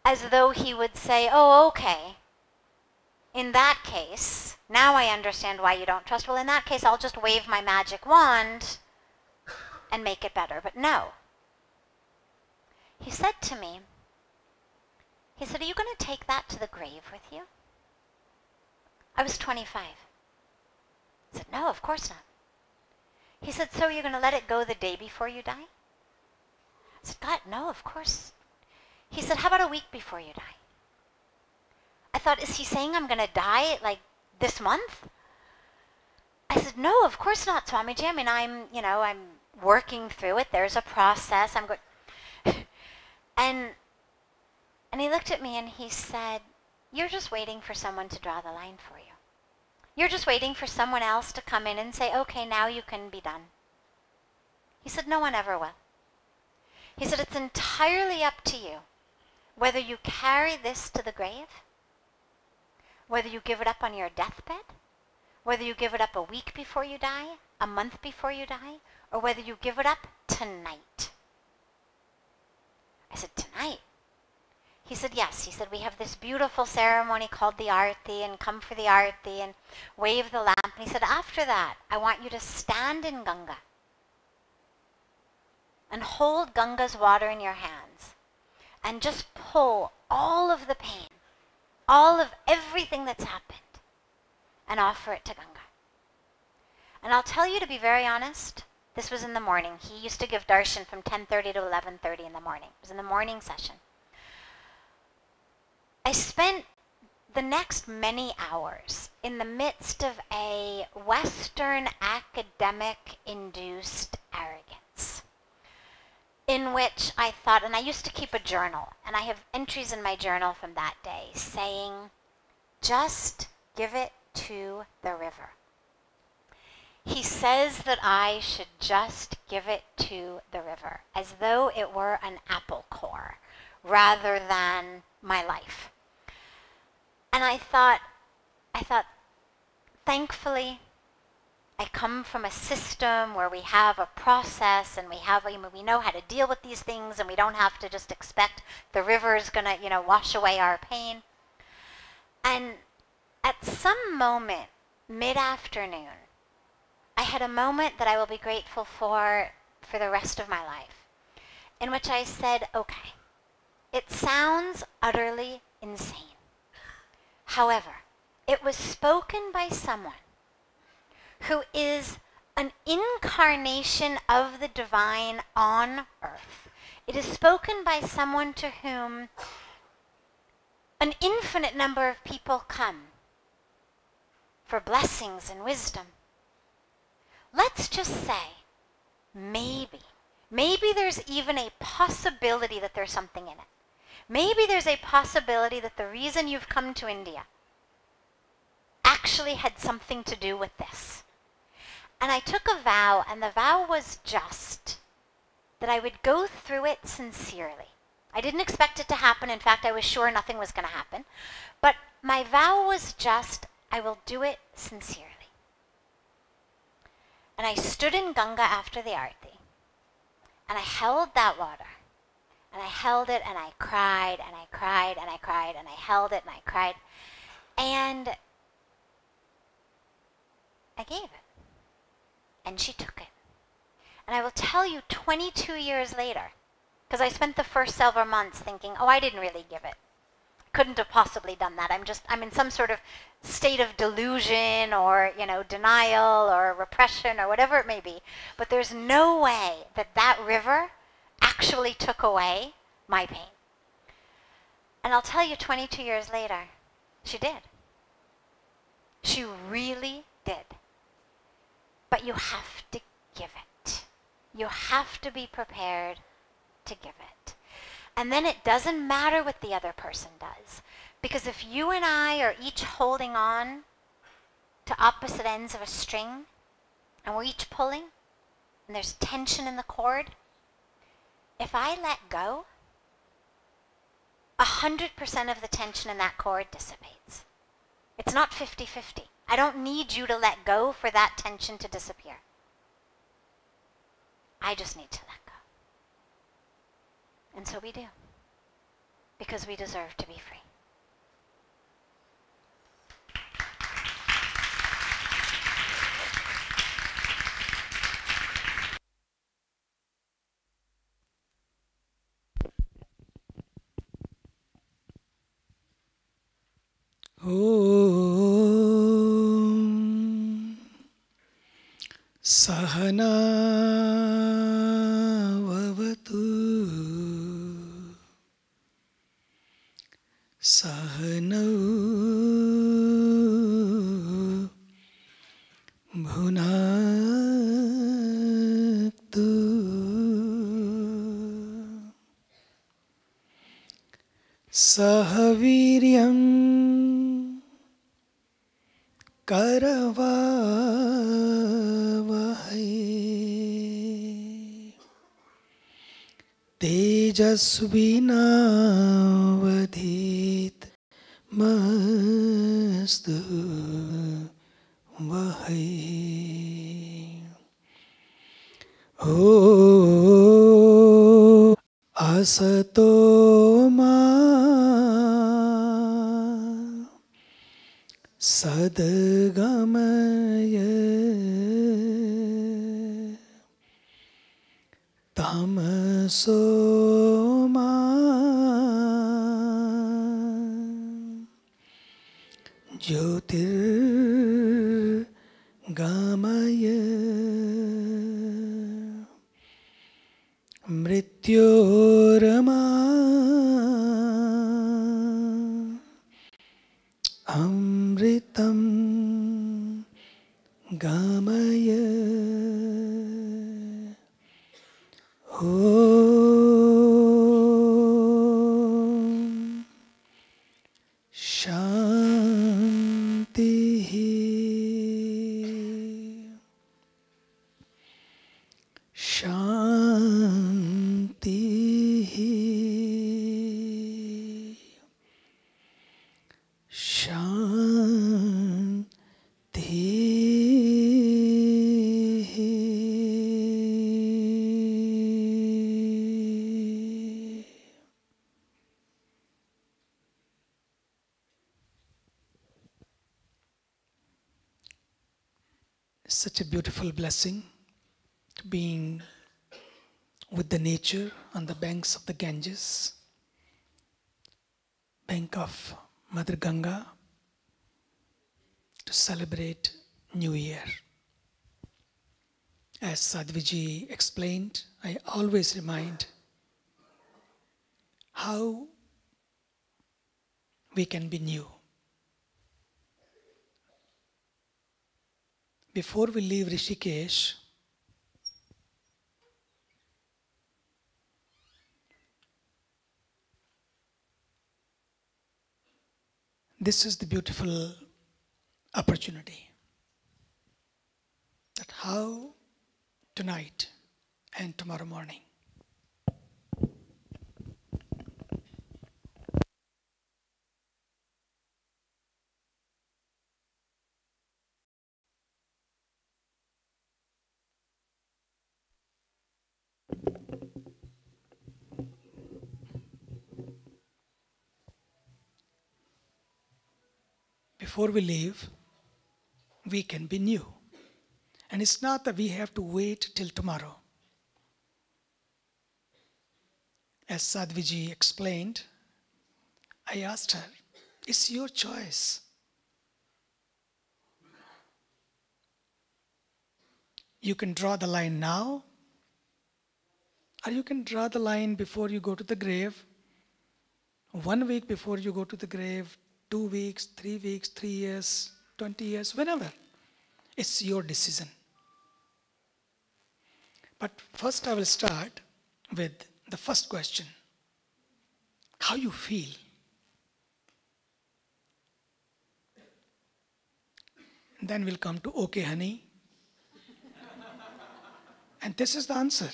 as though he would say, oh, okay, in that case, now I understand why you don't trust. Well, in that case, I'll just wave my magic wand and make it better. But no. He said to me, are you going to take that to the grave with you? I was 25. I said, no, of course not. He said, so you're going to let it go the day before you die? I said, God, no, of course. He said, how about a week before you die? I thought, is he saying I'm going to die like this month? I said, no, of course not, Swamiji. I mean, I'm working through it. There's a process. I'm going. And he looked at me and he said, you're just waiting for someone to draw the line for you. You're just waiting for someone else to come in and say, okay, now you can be done. He said, no one ever will. He said, it's entirely up to you whether you carry this to the grave, whether you give it up on your deathbed, whether you give it up a week before you die, a month before you die, or whether you give it up tonight. I said, tonight? He said, yes. He said, we have this beautiful ceremony called the Arti, and come for the Arti and wave the lamp. And he said, after that, I want you to stand in Ganga and hold Ganga's water in your hands and just pull all of the pain, all of everything that's happened, and offer it to Ganga. And I'll tell you, to be very honest, this was in the morning. He used to give darshan from 10:30 to 11:30 in the morning. It was in the morning session. I spent the next many hours in the midst of a Western academic-induced arrogance, in which I thought, and I used to keep a journal, and I have entries in my journal from that day saying, just give it to the river. He says that I should just give it to the river, as though it were an apple core, rather than my life. And I thought, thankfully, I come from a system where we have a process and we know how to deal with these things, and we don't have to just expect the river is going to, wash away our pain. And at some moment, mid-afternoon, I had a moment that I will be grateful for the rest of my life, in which I said, okay, it sounds utterly insane. However, it was spoken by someone who is an incarnation of the divine on earth. It is spoken by someone to whom an infinite number of people come for blessings and wisdom. Let's just say, maybe Maybe there's even a possibility that there's something in it. Maybe there's a possibility that the reason you've come to India actually had something to do with this. And I took a vow, and the vow was just that I would go through it sincerely. I didn't expect it to happen. In fact, I was sure nothing was going to happen. But my vow was just, I will do it sincerely. And I stood in Ganga after the Aarti, and I held that water. And I held it, and I cried, and I cried, and I cried, and I held it, and I cried. And I gave it. And she took it. And I will tell you, 22 years later, because I spent the first several months thinking, oh, I didn't really give it. Couldn't have possibly done that. I'm in some sort of state of delusion or, denial or repression or whatever it may be. But there's no way that that river actually took away my pain. And I'll tell you, 22 years later, she did. She really did. But you have to give it. You have to be prepared to give it. And then it doesn't matter what the other person does. Because if you and I are each holding on to opposite ends of a string, and we're each pulling, and there's tension in the cord, if I let go, 100% of the tension in that cord dissipates. It's not 50-50. I don't need you to let go for that tension to disappear. I just need to let go. And so we do. Because we deserve to be free. Om Sahana Vavatu Sahanau Bhunaktu Sahaviryam Karavavahai Tejasvinavadhit Mastu Vahai Om Asato Ma Sadgamaya Tamaso Ma Jyotir Gamaya Mrityorama Amritam Gamaya Om Shanti Shanti Shanti. Such a beautiful blessing to being with the nature on the banks of the Ganges, bank of Mother Ganga, to celebrate New Year. As Sadhviji explained, I always remind how we can be new. Before we leave Rishikesh, This is the beautiful opportunity that how tonight and tomorrow morning before we leave, we can be new. And it's not that we have to wait till tomorrow. As Sadhviji explained, I asked her, it's your choice. You can draw the line now, or you can draw the line before you go to the grave, 1 week before you go to the grave, 2 weeks, 3 weeks, 3 years, 20 years, whenever. It's your decision. But first I will start with the first question. How you feel? And then we'll come to, okay, honey. And this is the answer.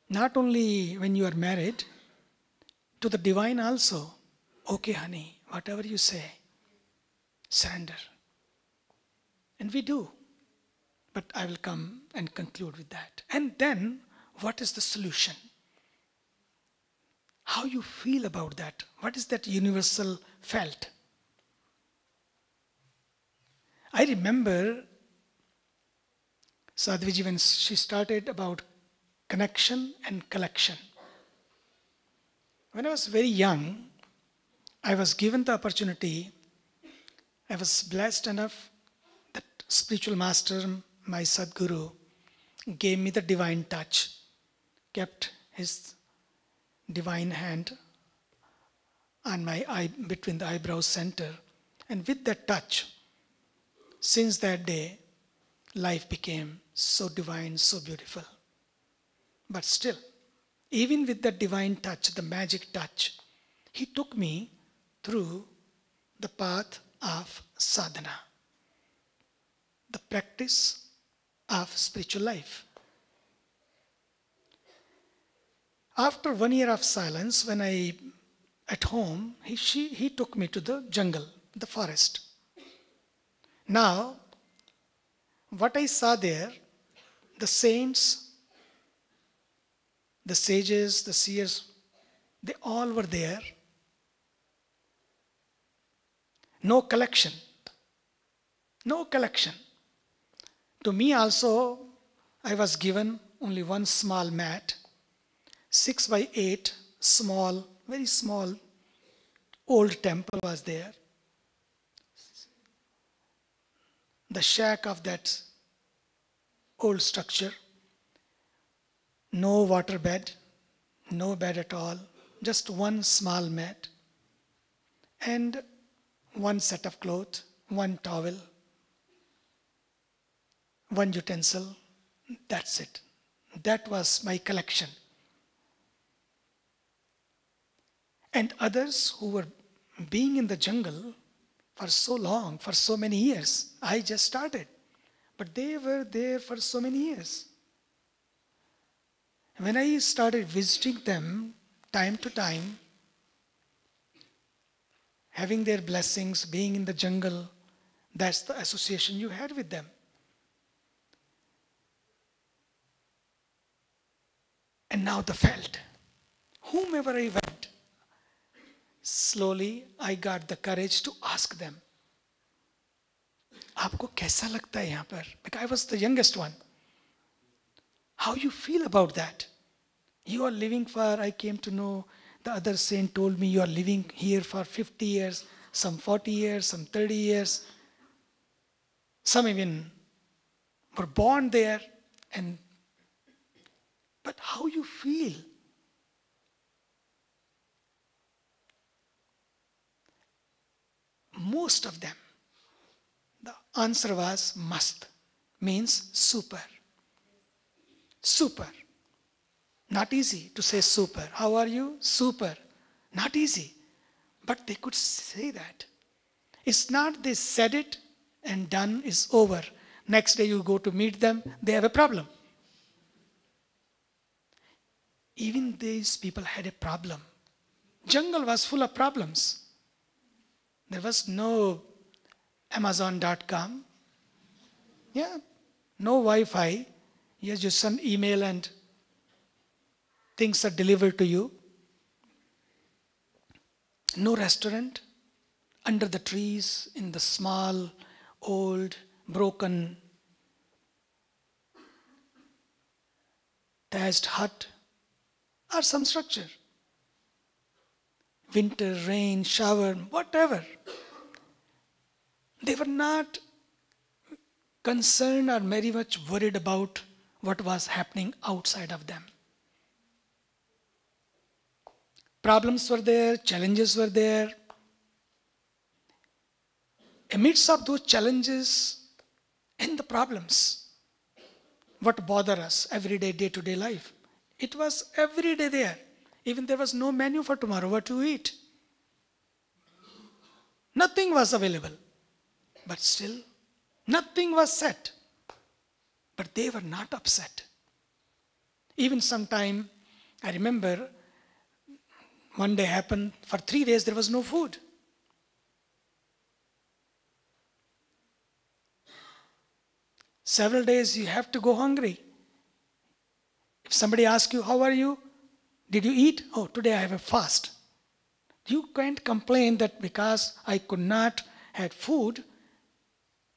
Not only when you are married, to the divine also, okay, honey, whatever you say, surrender. And we do. But I will come and conclude with that. And then, what is the solution? How you feel about that? What is that universal felt? I remember Sadhviji when she started about connection and collection. When I was very young, I was given the opportunity, I was blessed enough that spiritual master, my Sadguru, gave me the divine touch, kept his divine hand on my eye, between the eyebrow center. And with that touch, since that day, life became so divine, so beautiful. But still, even with that divine touch, the magic touch, he took me through the path of sadhana, the practice of spiritual life. After 1 year of silence, when I at home, he took me to the jungle, the forest. Now, what I saw there, the saints, the sages, the seers, they all were there. No collection. No collection. To me also, I was given only one small mat, 6 by 8, small, very small, old temple was there. The shack of that old structure. No water bed, no bed at all, just one small mat and one set of clothes, one towel, one utensil. That's it. That was my collection. And others who were being in the jungle for so long, for so many years, I just started. But they were there for so many years. When I started visiting them time to time, having their blessings, being in the jungle, that's the association you had with them. And now the felt. Whomever I went, slowly I got the courage to ask them, आपको कैसा लगता है यहाँ पर? Because I was the youngest one. How you feel about that? You are living for, I came to know, the other saint told me you are living here for 50 years, some 40 years, some 30 years. Some even were born there. But how you feel? Most of them, the answer was mast, means super. Super. Not easy to say super. How are you? Super. Not easy. But they could say that. It's not they said it and done is over. Next day you go to meet them, they have a problem. Even these people had a problem. Jungle was full of problems. There was no Amazon.com. Yeah, no Wi-Fi. You just send email and things are delivered to you. No restaurant. Under the trees, in the small, old, broken, thatched hut or some structure. Winter, rain, shower, whatever. They were not concerned or very much worried about what was happening outside of them. Problems were there, challenges were there. Amidst of those challenges and the problems, what bother us every day, day-to-day life, it was every day there. Even there was no menu for tomorrow, what to eat. Nothing was available. But still, nothing was set. But they were not upset. Even sometime, I remember, one day happened, for 3 days there was no food. Several days you have to go hungry. If somebody asks you, how are you? Did you eat? Oh, today I have a fast. You can't complain that because I could not have food,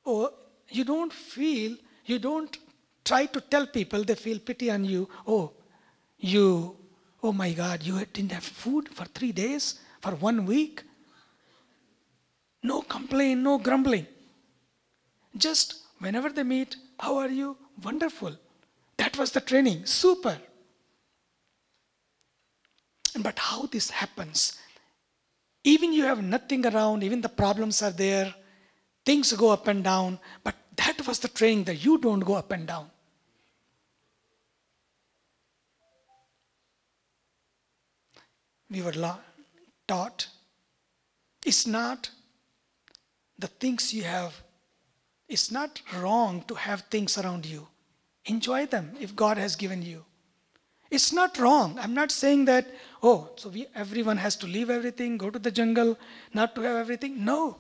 or you don't try to tell people, they feel pity on you. Oh my God, you didn't have food for 3 days, for 1 week. No complaint, no grumbling. Just whenever they meet, how are you? Wonderful. That was the training. Super. But how this happens? Even you have nothing around, even the problems are there, things go up and down, but that was the training that you don't go up and down. We were taught, it's not the things you have, it's not wrong to have things around you. Enjoy them if God has given you. It's not wrong. I'm not saying that, everyone has to leave everything, go to the jungle, not to have everything. No.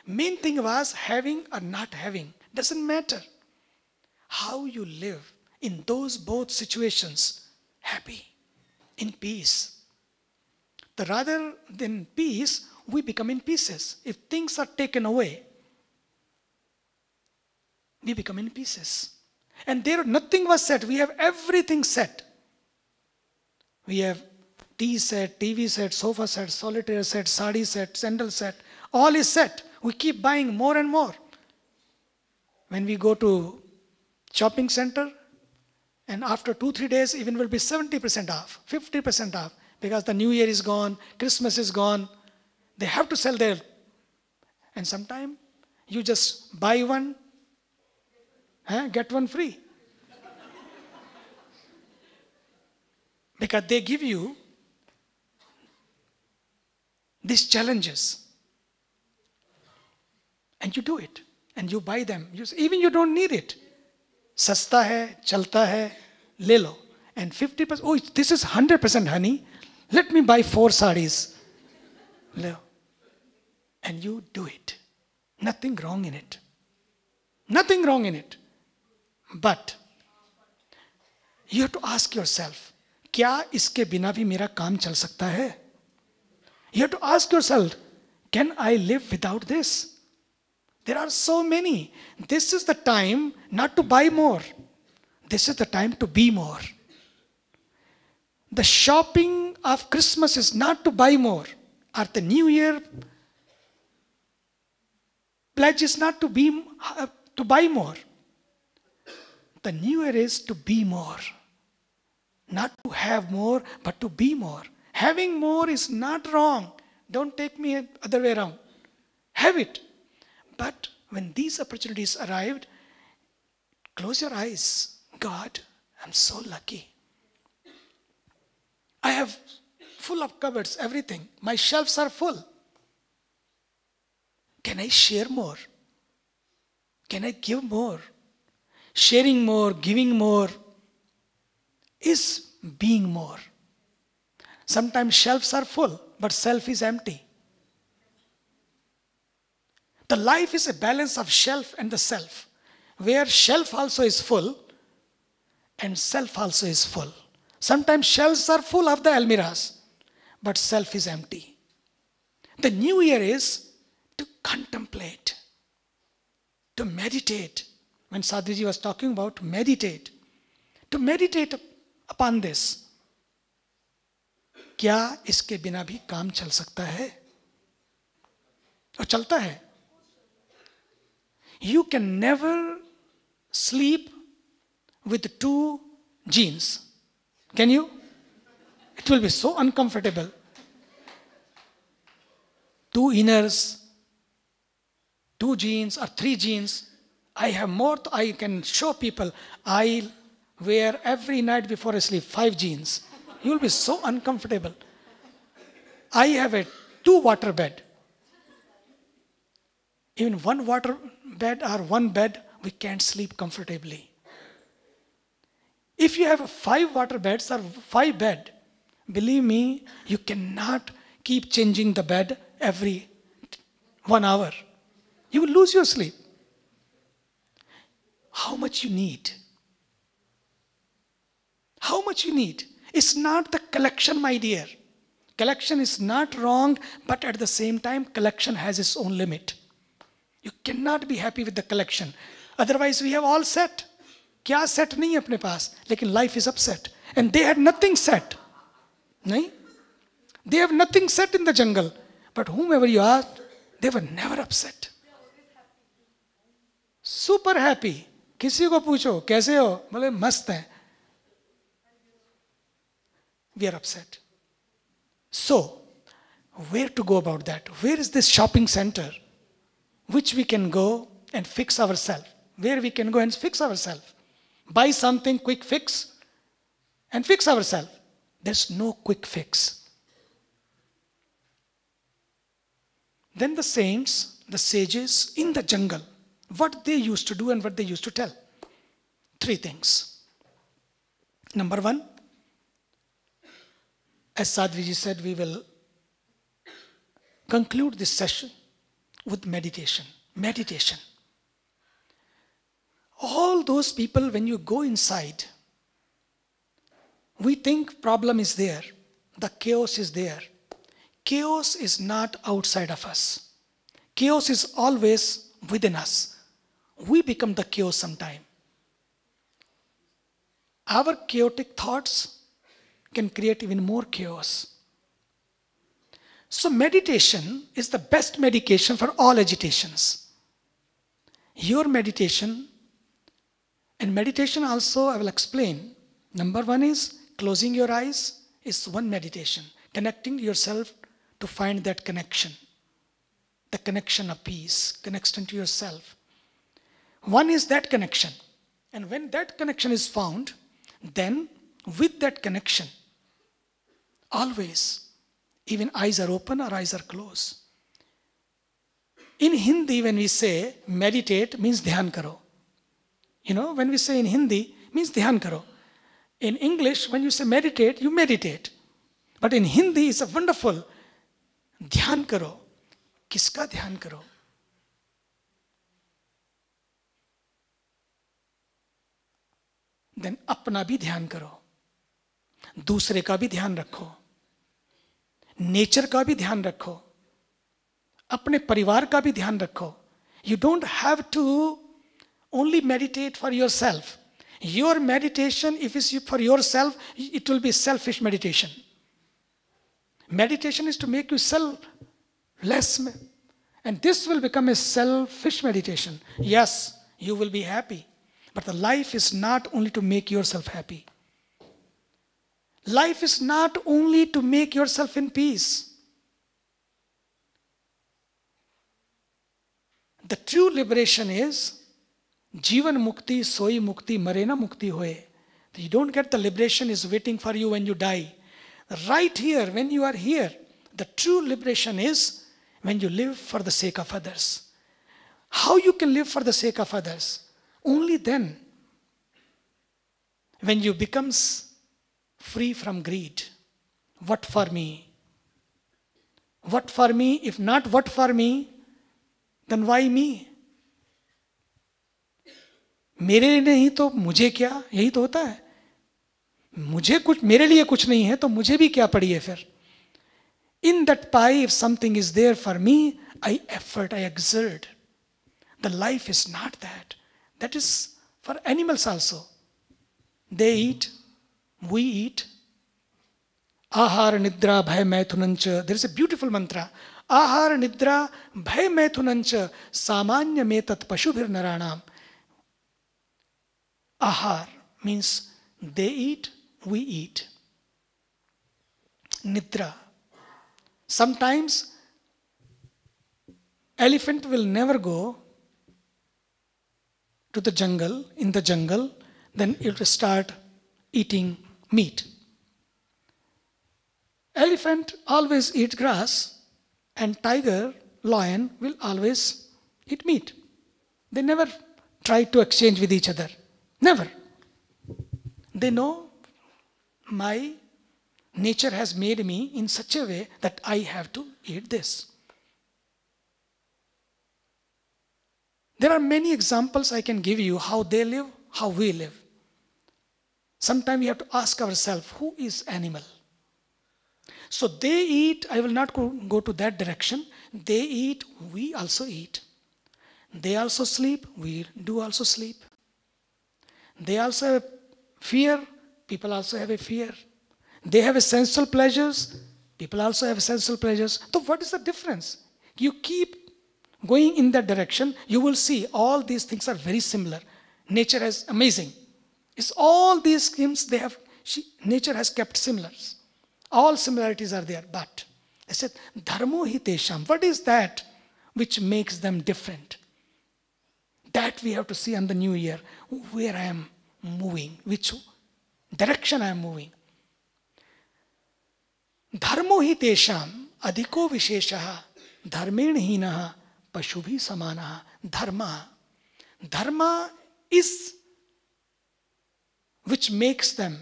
Main thing was having or not having. Doesn't matter. How you live in those both situations, happy, in peace. Rather than peace, we become in pieces. If things are taken away, we become in pieces. And there nothing was set. We have everything set. We have tea set, TV set, sofa set, solitaire set, sari set, sandal set. All is set. We keep buying more and more. When we go to shopping center, and after 2-3 days, even will be 70% off, 50% off, because the New Year is gone, Christmas is gone. They have to sell their. And sometimes you just buy one, get one free. Because they give you these challenges. And you do it. And you buy them. Even you don't need it. Sasta hai, chalta hai, le lo. And 50%, oh, this is 100% honey. Let me buy 4 sarees. Le. And you do it. Nothing wrong in it. Nothing wrong in it. But you have to ask yourself, क्या इसके बिना भी मेरा काम चल सकता है? You have to ask yourself, can I live without this? There are so many. This is the time not to buy more. This is the time to be more. The shopping of Christmas is not to buy more. Or the New Year pledge is not to buy more. The New Year is to be more. Not to have more, but to be more. Having more is not wrong. Don't take me other way around. Have it. But when these opportunities arrived, close your eyes. God, I'm so lucky. I have full of cupboards, everything. My shelves are full. Can I share more? Can I give more? Sharing more, giving more is being more. Sometimes shelves are full, but self is empty. The life is a balance of shelf and the self, where shelf also is full and self also is full. Sometimes shelves are full of the almirahs, but self is empty. The new year is to contemplate, to meditate. When Sadhviji was talking about meditate, to meditate upon this. क्या इसके बिना भी काम चल सकता है? और चलता है. You can never sleep with 2 jeans. Can you? It will be so uncomfortable. 2 inners, 2 jeans or 3 jeans. I have more, I can show people. I wear every night before I sleep 5 jeans. You will be so uncomfortable. I have a 2 water bed. Even 1 water bed or 1 bed, we can't sleep comfortably. If you have 5 water beds or 5 bed, believe me, you cannot keep changing the bed every 1 hour. You will lose your sleep. How much you need? How much you need? It's not the collection, my dear. Collection is not wrong, but at the same time, collection has its own limit. You cannot be happy with the collection. Otherwise, we have all set. क्या set नहीं है अपने पास, लेकिन life is upset. And they had nothing set. नहीं? They have nothing set in the jungle. But whomever you ask, they were never upset. Super happy. किसी को पूछो कैसे हो, बोले मस्त हैं. We are upset. So, where to go about that? Where is this shopping center which we can go and fix ourselves? Where we can go and fix ourselves? Buy something, quick fix, and fix ourselves. There's no quick fix. Then the saints, the sages in the jungle, what they used to do and what they used to tell. 3 things. Number 1, as Sadhviji said, we will conclude this session with meditation. Meditation. All those people, when you go inside, we think problem is there. The chaos is there. Chaos is not outside of us. Chaos is always within us. We become the chaos sometime. Our chaotic thoughts can create even more chaos. So meditation is the best medication for all agitations. Your meditation, and meditation also I will explain. Number 1 is closing your eyes is one meditation. Connecting yourself to find that connection. The connection of peace, connection to yourself. One is that connection. And when that connection is found, then with that connection, always, even eyes are open or eyes are closed. In Hindi, when we say meditate, means dhyan karo. You know, when we say in Hindi, means dhyan karo. In English, when you say meditate, you meditate. But in Hindi, it's a wonderful dhyan karo. Kiska dhyan karo? Then अपना भी ध्यान करो, दूसरे का भी ध्यान रखो, nature का भी ध्यान रखो, अपने परिवार का भी ध्यान रखो. You don't have to only meditate for yourself. Your meditation, if it's for yourself, it will be selfish meditation. Meditation is to make you selfless, and this will become a selfish meditation. Yes, you will be happy. But the life is not only to make yourself happy. Life is not only to make yourself in peace. The true liberation is Jivan Mukti, Soi Mukti, Marena Mukti Hoye. You don't get the liberation is waiting for you when you die. Right here, when you are here, the true liberation is when you live for the sake of others. How you can live for the sake of others? Only then, when you becomes free from greed. What for me? What for me? If not what for me, then why me? मेरे लिए नहीं तो मुझे क्या? यही तो होता है. मुझे कुछ, मेरे लिए कुछ नहीं है तो मुझे भी क्या पड़ी है फिर? In that pie, if something is there for me, I effort, I exert. The life is not that. That is for animals also. They eat, we eat. Ahara nidra bhaya maithunancha. There is a beautiful mantra. Ahara nidra bhaya maithunancha samanya metat pashubhir naranam. Ahar means they eat, we eat. Nidra. Sometimes elephant will never go to the jungle, in the jungle, then it will start eating meat. Elephant always eat grass and tiger, lion will always eat meat. They never try to exchange with each other. Never. They know my nature has made me in such a way that I have to eat this. There are many examples I can give you how they live, how we live. Sometimes we have to ask ourselves, who is animal? So they eat, I will not go to that direction. They eat, we also eat. They also sleep, we do also sleep. They also have fear, people also have a fear. They have a sensual pleasures, people also have sensual pleasures. So what is the difference? You keep going in that direction, you will see all these things are very similar. Nature is amazing. It's all these schemes they have, nature has kept similar. All similarities are there, but I said, dharmo hi tesham. What is that which makes them different? That we have to see on the new year, where I am moving, which direction I am moving. Dharmo hi tesham adhiko visheshaha dharmen hinaha pashubhi samanaha. Dharma. Dharma is which makes them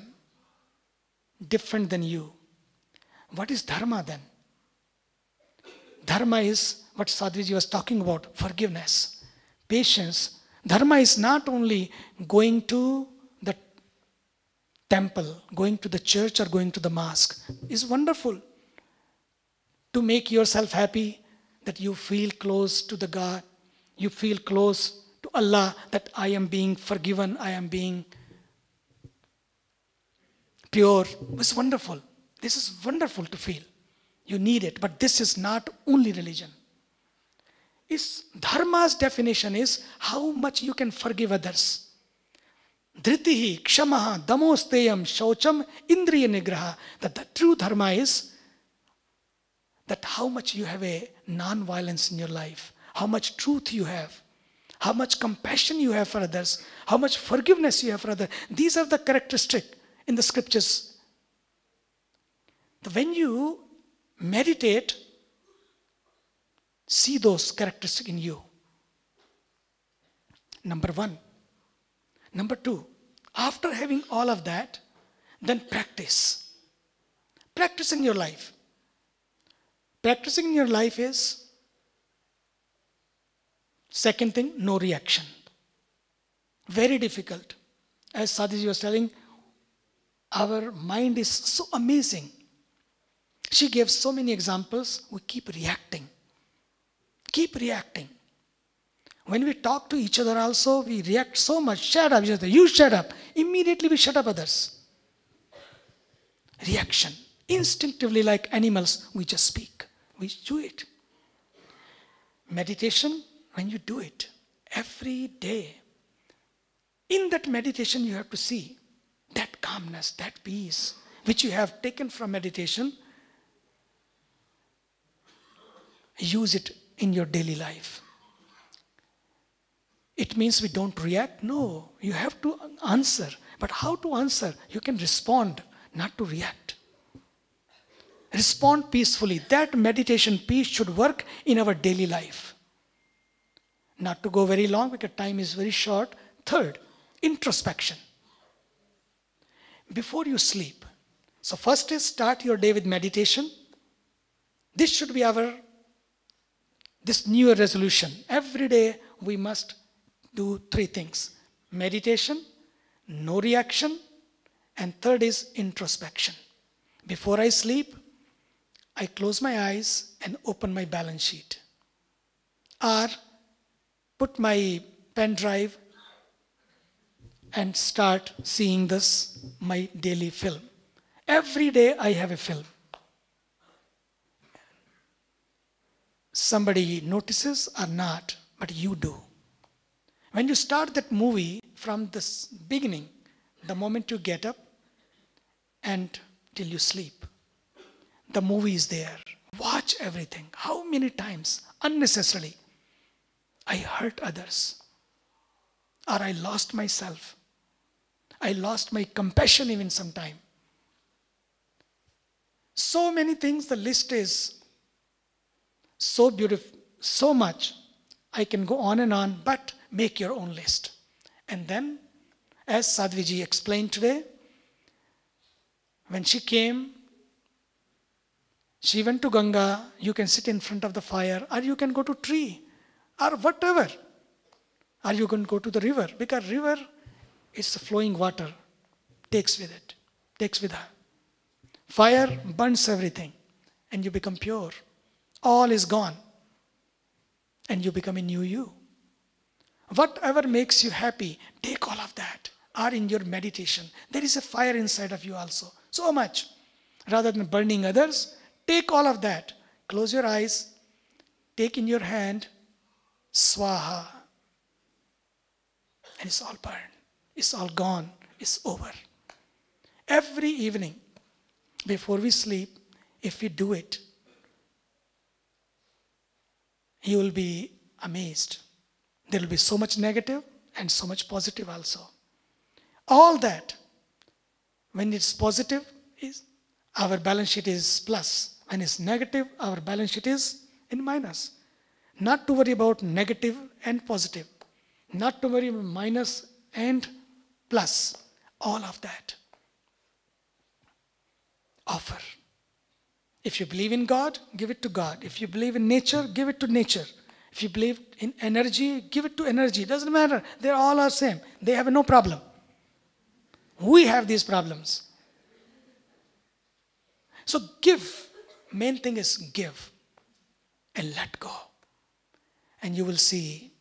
different than you. What is dharma then? Dharma is what Sadhviji was talking about, forgiveness, patience. Dharma is not only going to the temple, going to the church or going to the mosque. It's wonderful to make yourself happy, that you feel close to the God, you feel close to Allah, that I am being forgiven, I am being pure. It's wonderful. This is wonderful to feel. You need it, but this is not only religion. Dharma's definition is how much you can forgive others. Dhritihi, kshamaha, damosteyam, shaucham, indriya nigraha. That the true dharma is that how much you have a non-violence in your life, how much truth you have, how much compassion you have for others, how much forgiveness you have for others. These are the characteristics in the scriptures. When you meditate, see those characteristics in you. Number one. Number two, after having all of that, then practice. Practice in your life. Practicing in your life is, second thing, no reaction. Very difficult. As Sadhviji was telling, our mind is so amazing. She gave so many examples. We keep reacting. Keep reacting. When we talk to each other also, we react so much. Shut up. You shut up. Immediately we shut up others. Reaction. Instinctively, like animals, we just speak. We do it. Meditation, when you do it every day, in that meditation you have to see that calmness, that peace, which you have taken from meditation. Use it in your daily life. It means we don't react. No, you have to answer. But how to answer? You can respond, not to react. respond peacefully. That meditation piece should work in our daily life. Not to go very long because time is very short. Third, introspection. Before you sleep. So first is start your day with meditation. This should be this new resolution. Every day we must do 3 things. Meditation, no reaction, and third is introspection. Before I sleep, I close my eyes and open my balance sheet. Or put my pen drive and start seeing this, my daily film. Every day I have a film. Somebody notices or not, but you do. When you start that movie from this beginning, the moment you get up and till you sleep, the movie is there. Watch everything. How many times unnecessarily I hurt others, or I lost myself. I lost my compassion even sometime. So many things, the list is so beautiful, so much. I can go on and on, but make your own list. And then, as Sadhviji explained today, when she came, she went to Ganga. You can sit in front of the fire, or you can go to tree, or whatever. Or you can go to the river, because river is the flowing water, takes with her. Fire burns everything, and you become pure. All is gone, and you become a new you. Whatever makes you happy, take all of that. Or in your meditation, there is a fire inside of you also. So much. Rather than burning others, take all of that. Close your eyes. Take in your hand, Swaha. And it's all burned. It's all gone. It's over. Every evening, before we sleep, if we do it, you will be amazed. There will be so much negative and so much positive also. All that, when it's positive, is our balance sheet is plus. When it's negative, our balance sheet is in minus. Not to worry about negative and positive. Not to worry about minus and plus. All of that. Offer. If you believe in God, give it to God. If you believe in nature, give it to nature. If you believe in energy, give it to energy. It doesn't matter. They all are same. They have no problem. We have these problems. So give. Main thing is give. And let go. And you will see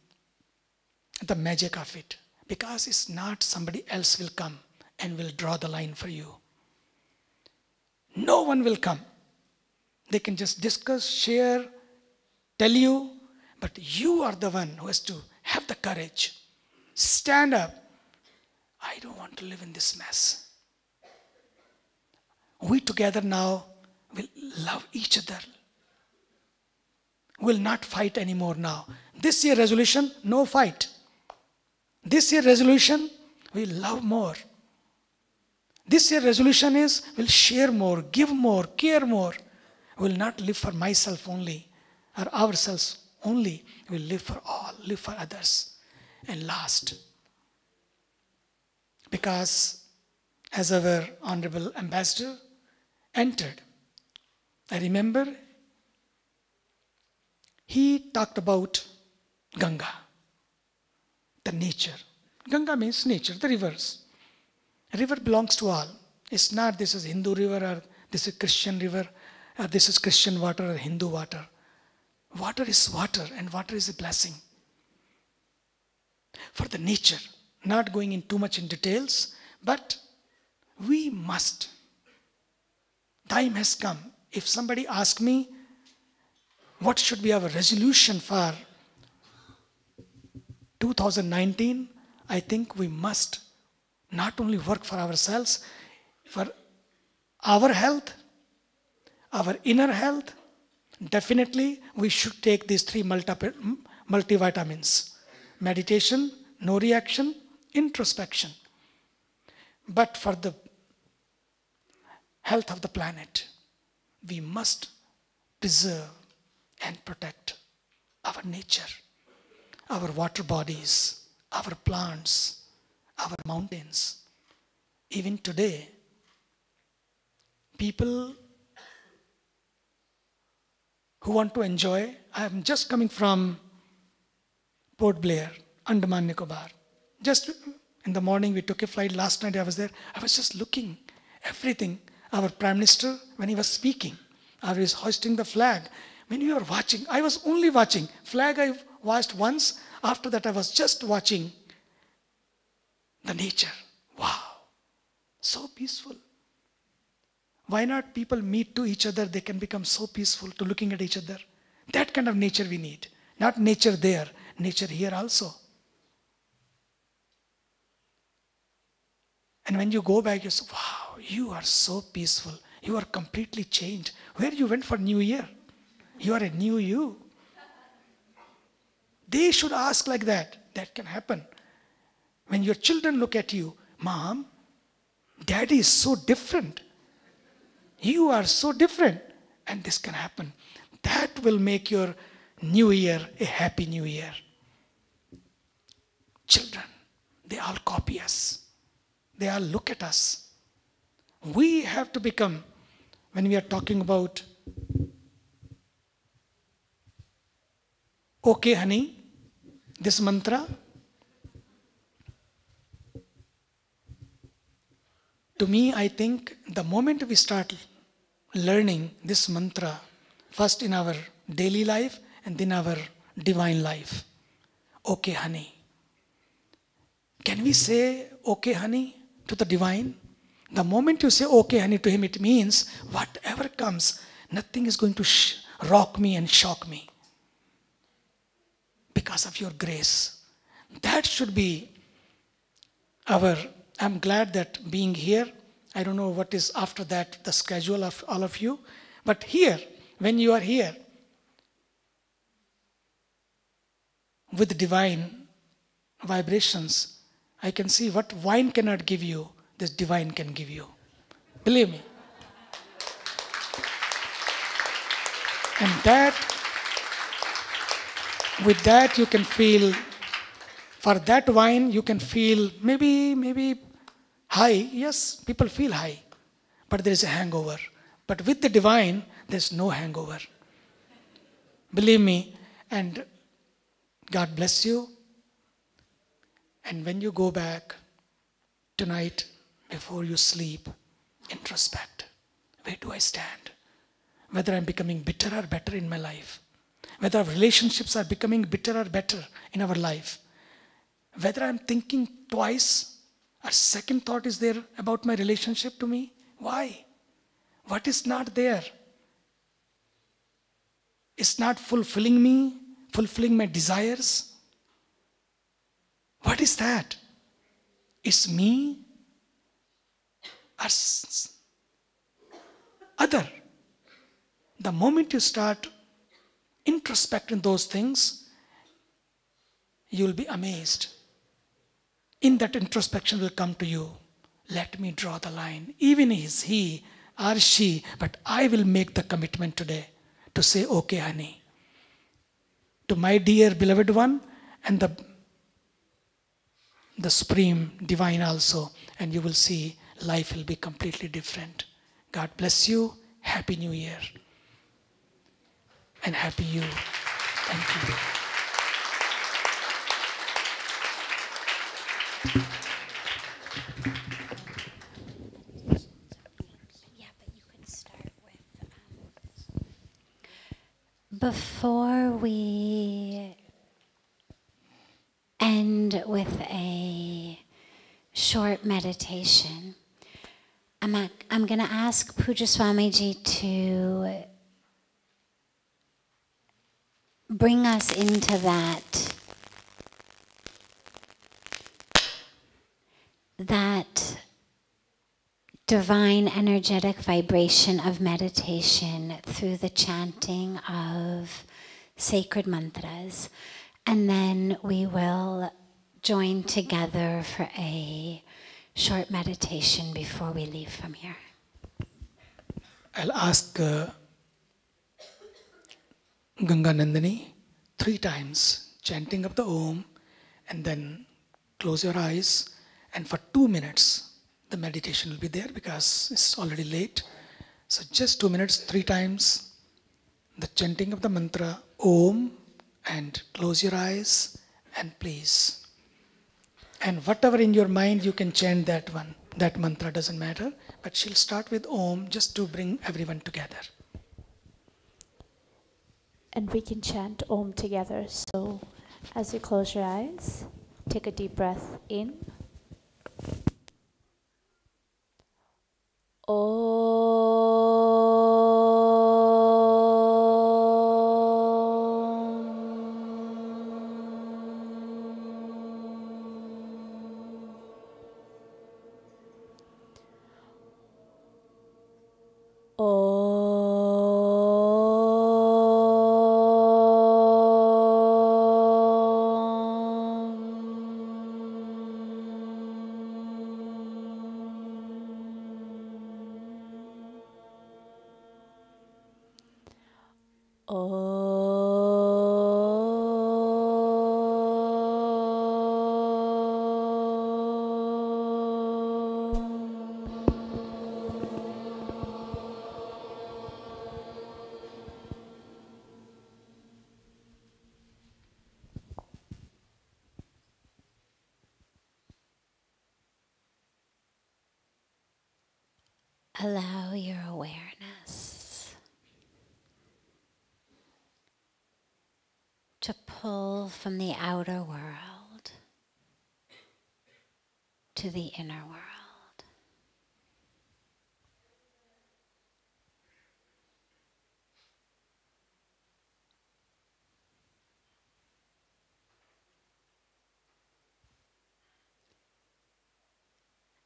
the magic of it. Because it's not somebody else will come and will draw the line for you. No one will come. They can just discuss, share, tell you, but you are the one who has to have the courage. Stand up. I don't want to live in this mess. We together now will love each other. We'll not fight anymore now. This year resolution, no fight. This year resolution, we love more. This year resolution is, we'll share more, give more, care more. We'll not live for myself only, or ourselves only. We'll live for all, live for others. And last, because as our Honorable Ambassador entered, I remember he talked about Ganga, the nature. Ganga means nature, the rivers. A river belongs to all. It's not this is Hindu river or this is Christian river or this is Christian water or Hindu water. Water is water and water is a blessing. For the nature, not going in too much in details, but we must. Time has come. If somebody asks me, what should be our resolution for 2019? I think we must not only work for ourselves, for our health, our inner health. Definitely, we should take these 3 multivitamins. Meditation, no reaction, introspection. But for the health of the planet, we must preserve and protect our nature, our water bodies, our plants, our mountains. Even today, people who want to enjoy, I am just coming from Port Blair, Andaman Nicobar. Just in the morning we took a flight, last night I was there, I was just looking, everything. Our Prime Minister, when he was speaking, I was hoisting the flag. When you are watching, I was only watching. Flag I watched once, after that I was just watching the nature. Wow, so peaceful. Why not people meet to each other, they can become so peaceful to looking at each other. That kind of nature we need. Not nature there, nature here also. And when you go back, you say, wow, you are so peaceful. You are completely changed. Where you went for New Year? You are a new you. They should ask like that. That can happen. When your children look at you, Mom, Daddy is so different. You are so different. And this can happen. That will make your new year a happy new year. Children, they all copy us. They all look at us. We have to become, when we are talking about, okay honey, this mantra, to me I think the moment we start learning this mantra, first in our daily life and then our divine life, okay honey. Can we say okay honey to the divine? The moment you say okay honey to him, it means whatever comes, nothing is going to rock me and shock me because of your grace. That should be our, I'm glad that being here, I don't know what is after that, the schedule of all of you, but here, when you are here, with divine vibrations, I can see what wine cannot give you, this divine can give you. Believe me. And that, with that you can feel, for that wine you can feel maybe high. Yes, people feel high, but there is a hangover. But with the divine, there's no hangover. Believe me, and God bless you. And when you go back tonight, before you sleep, introspect. Where do I stand? Whether I'm becoming bitter or better in my life. Whether our relationships are becoming bitter or better in our life. Whether I'm thinking twice or second thought is there about my relationship to me. Why? What is not there? It's not fulfilling me, fulfilling my desires. What is that? It's me or other. The moment you start introspecting those things, you will be amazed. In that introspection will come to you. Let me draw the line. Even is he or she, but I will make the commitment today to say, okay, honey, to my dear beloved one and the supreme divine also, and you will see life will be completely different. God bless you. Happy New Year. And happy you. Thank you. Yeah, but you could start with, before we end with a short meditation, I'm going to ask Pujya Swamiji to bring us into that divine energetic vibration of meditation through the chanting of sacred mantras. And then we will join together for a short meditation before we leave from here. I'll ask Ganga Nandini 3 times, chanting of the Om, and then close your eyes. And for 2 minutes, the meditation will be there because it's already late. So just 2 minutes, 3 times, the chanting of the mantra Om, and close your eyes, and please. And whatever in your mind, you can chant that one. That mantra doesn't matter. But she'll start with Om just to bring everyone together. And we can chant Om together. So as you close your eyes, take a deep breath in. Allow your awareness to pull from the outer world to the inner world.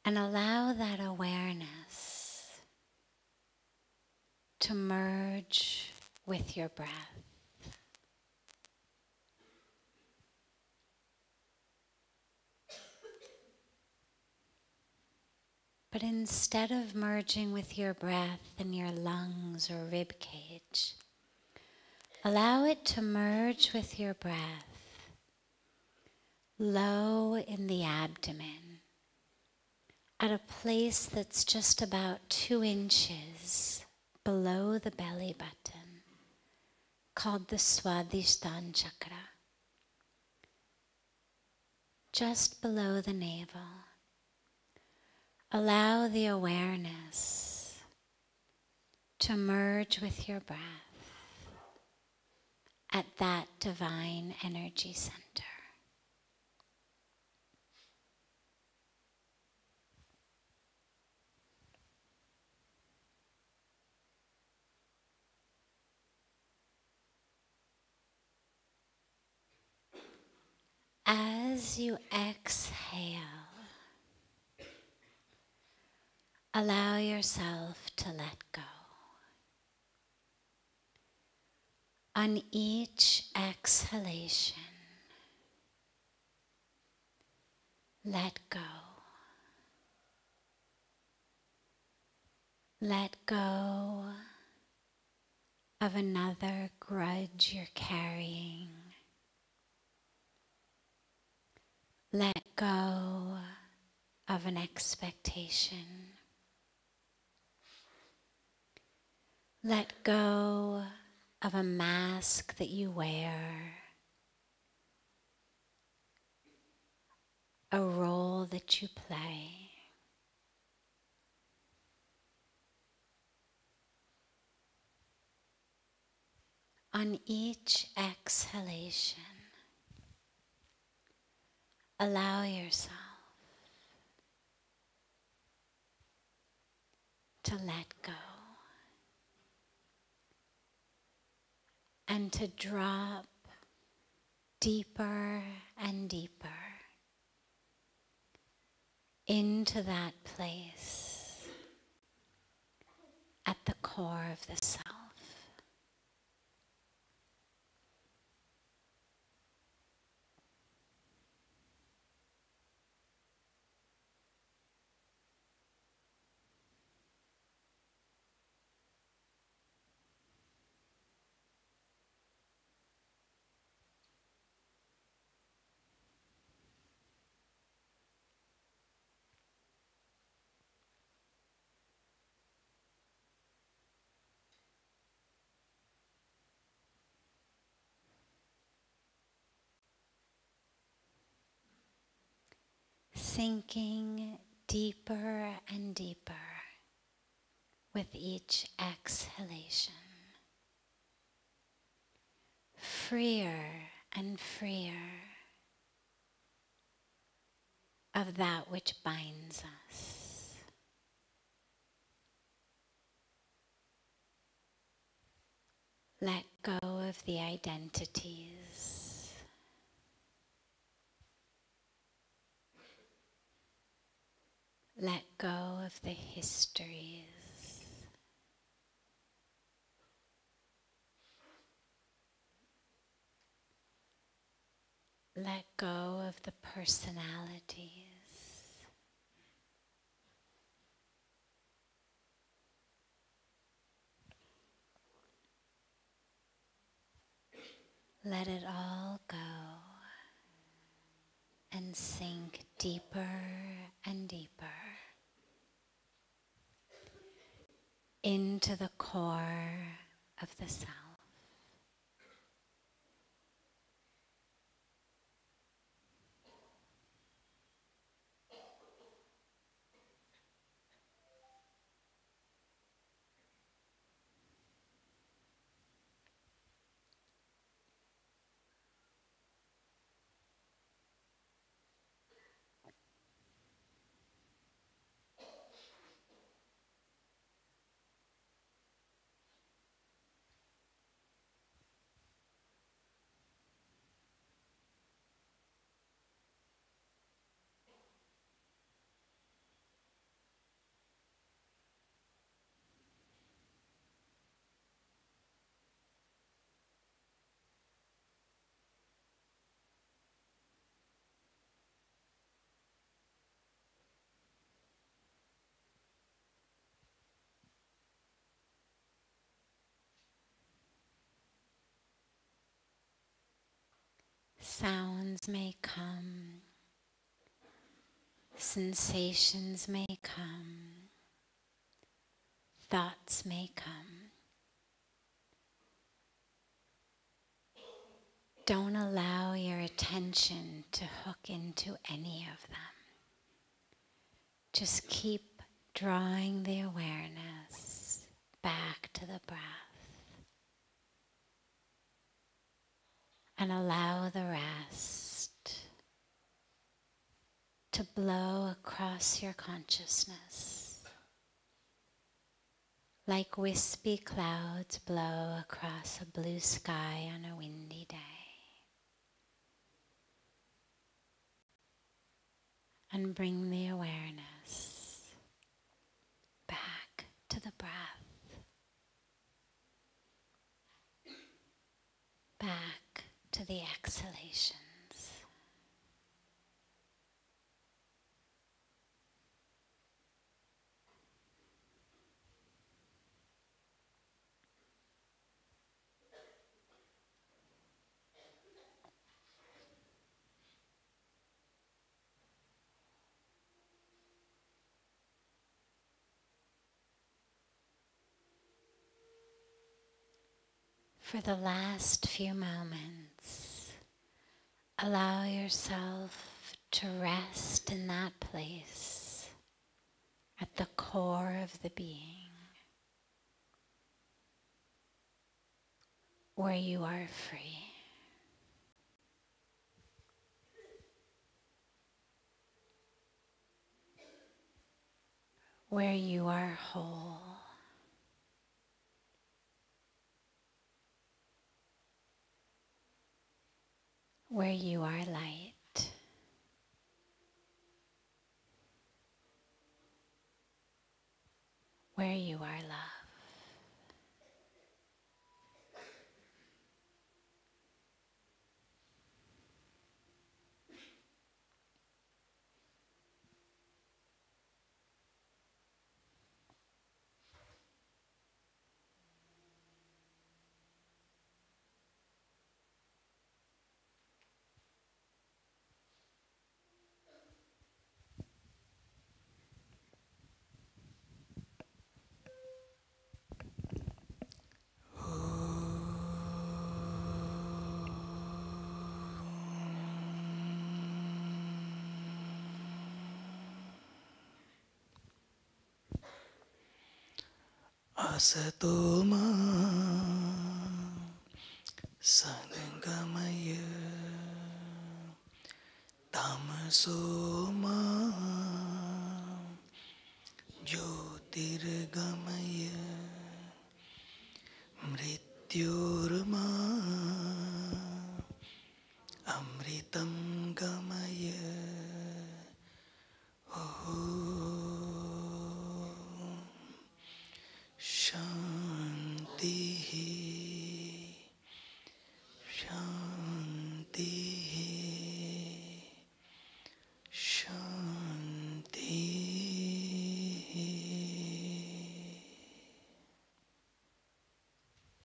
And allow that awareness to merge with your breath. But instead of merging with your breath in your lungs or rib cage, allow it to merge with your breath low in the abdomen, at a place that's just about 2 inches below the belly button, called the Swadhisthana chakra, just below the navel. Allow the awareness to merge with your breath at that divine energy center. As you exhale, allow yourself to let go. On each exhalation, let go. Let go of another grudge you're carrying. Let go of an expectation. Let go of a mask that you wear, a role that you play. On each exhalation, allow yourself to let go and to drop deeper and deeper into that place at the core of the self. sinking deeper and deeper with each exhalation, freer and freer of that which binds us. Let go of the identities. Let go of the histories. Let go of the personalities. Let it all go and sink deeper and deeper into the core of the self. Sounds may come, sensations may come, thoughts may come. Don't allow your attention to hook into any of them. Just keep drawing the awareness back to the breath. And allow the rest to blow across your consciousness like wispy clouds blow across a blue sky on a windy day. And bring the awareness back to the breath, back to the exhalations. For the last few moments, allow yourself to rest in that place at the core of the being, where you are free, where you are whole, where you are light, where you are love. असतो मा सद्गमय तमसो मा ज्योतिर्गमय मृत्योर्मा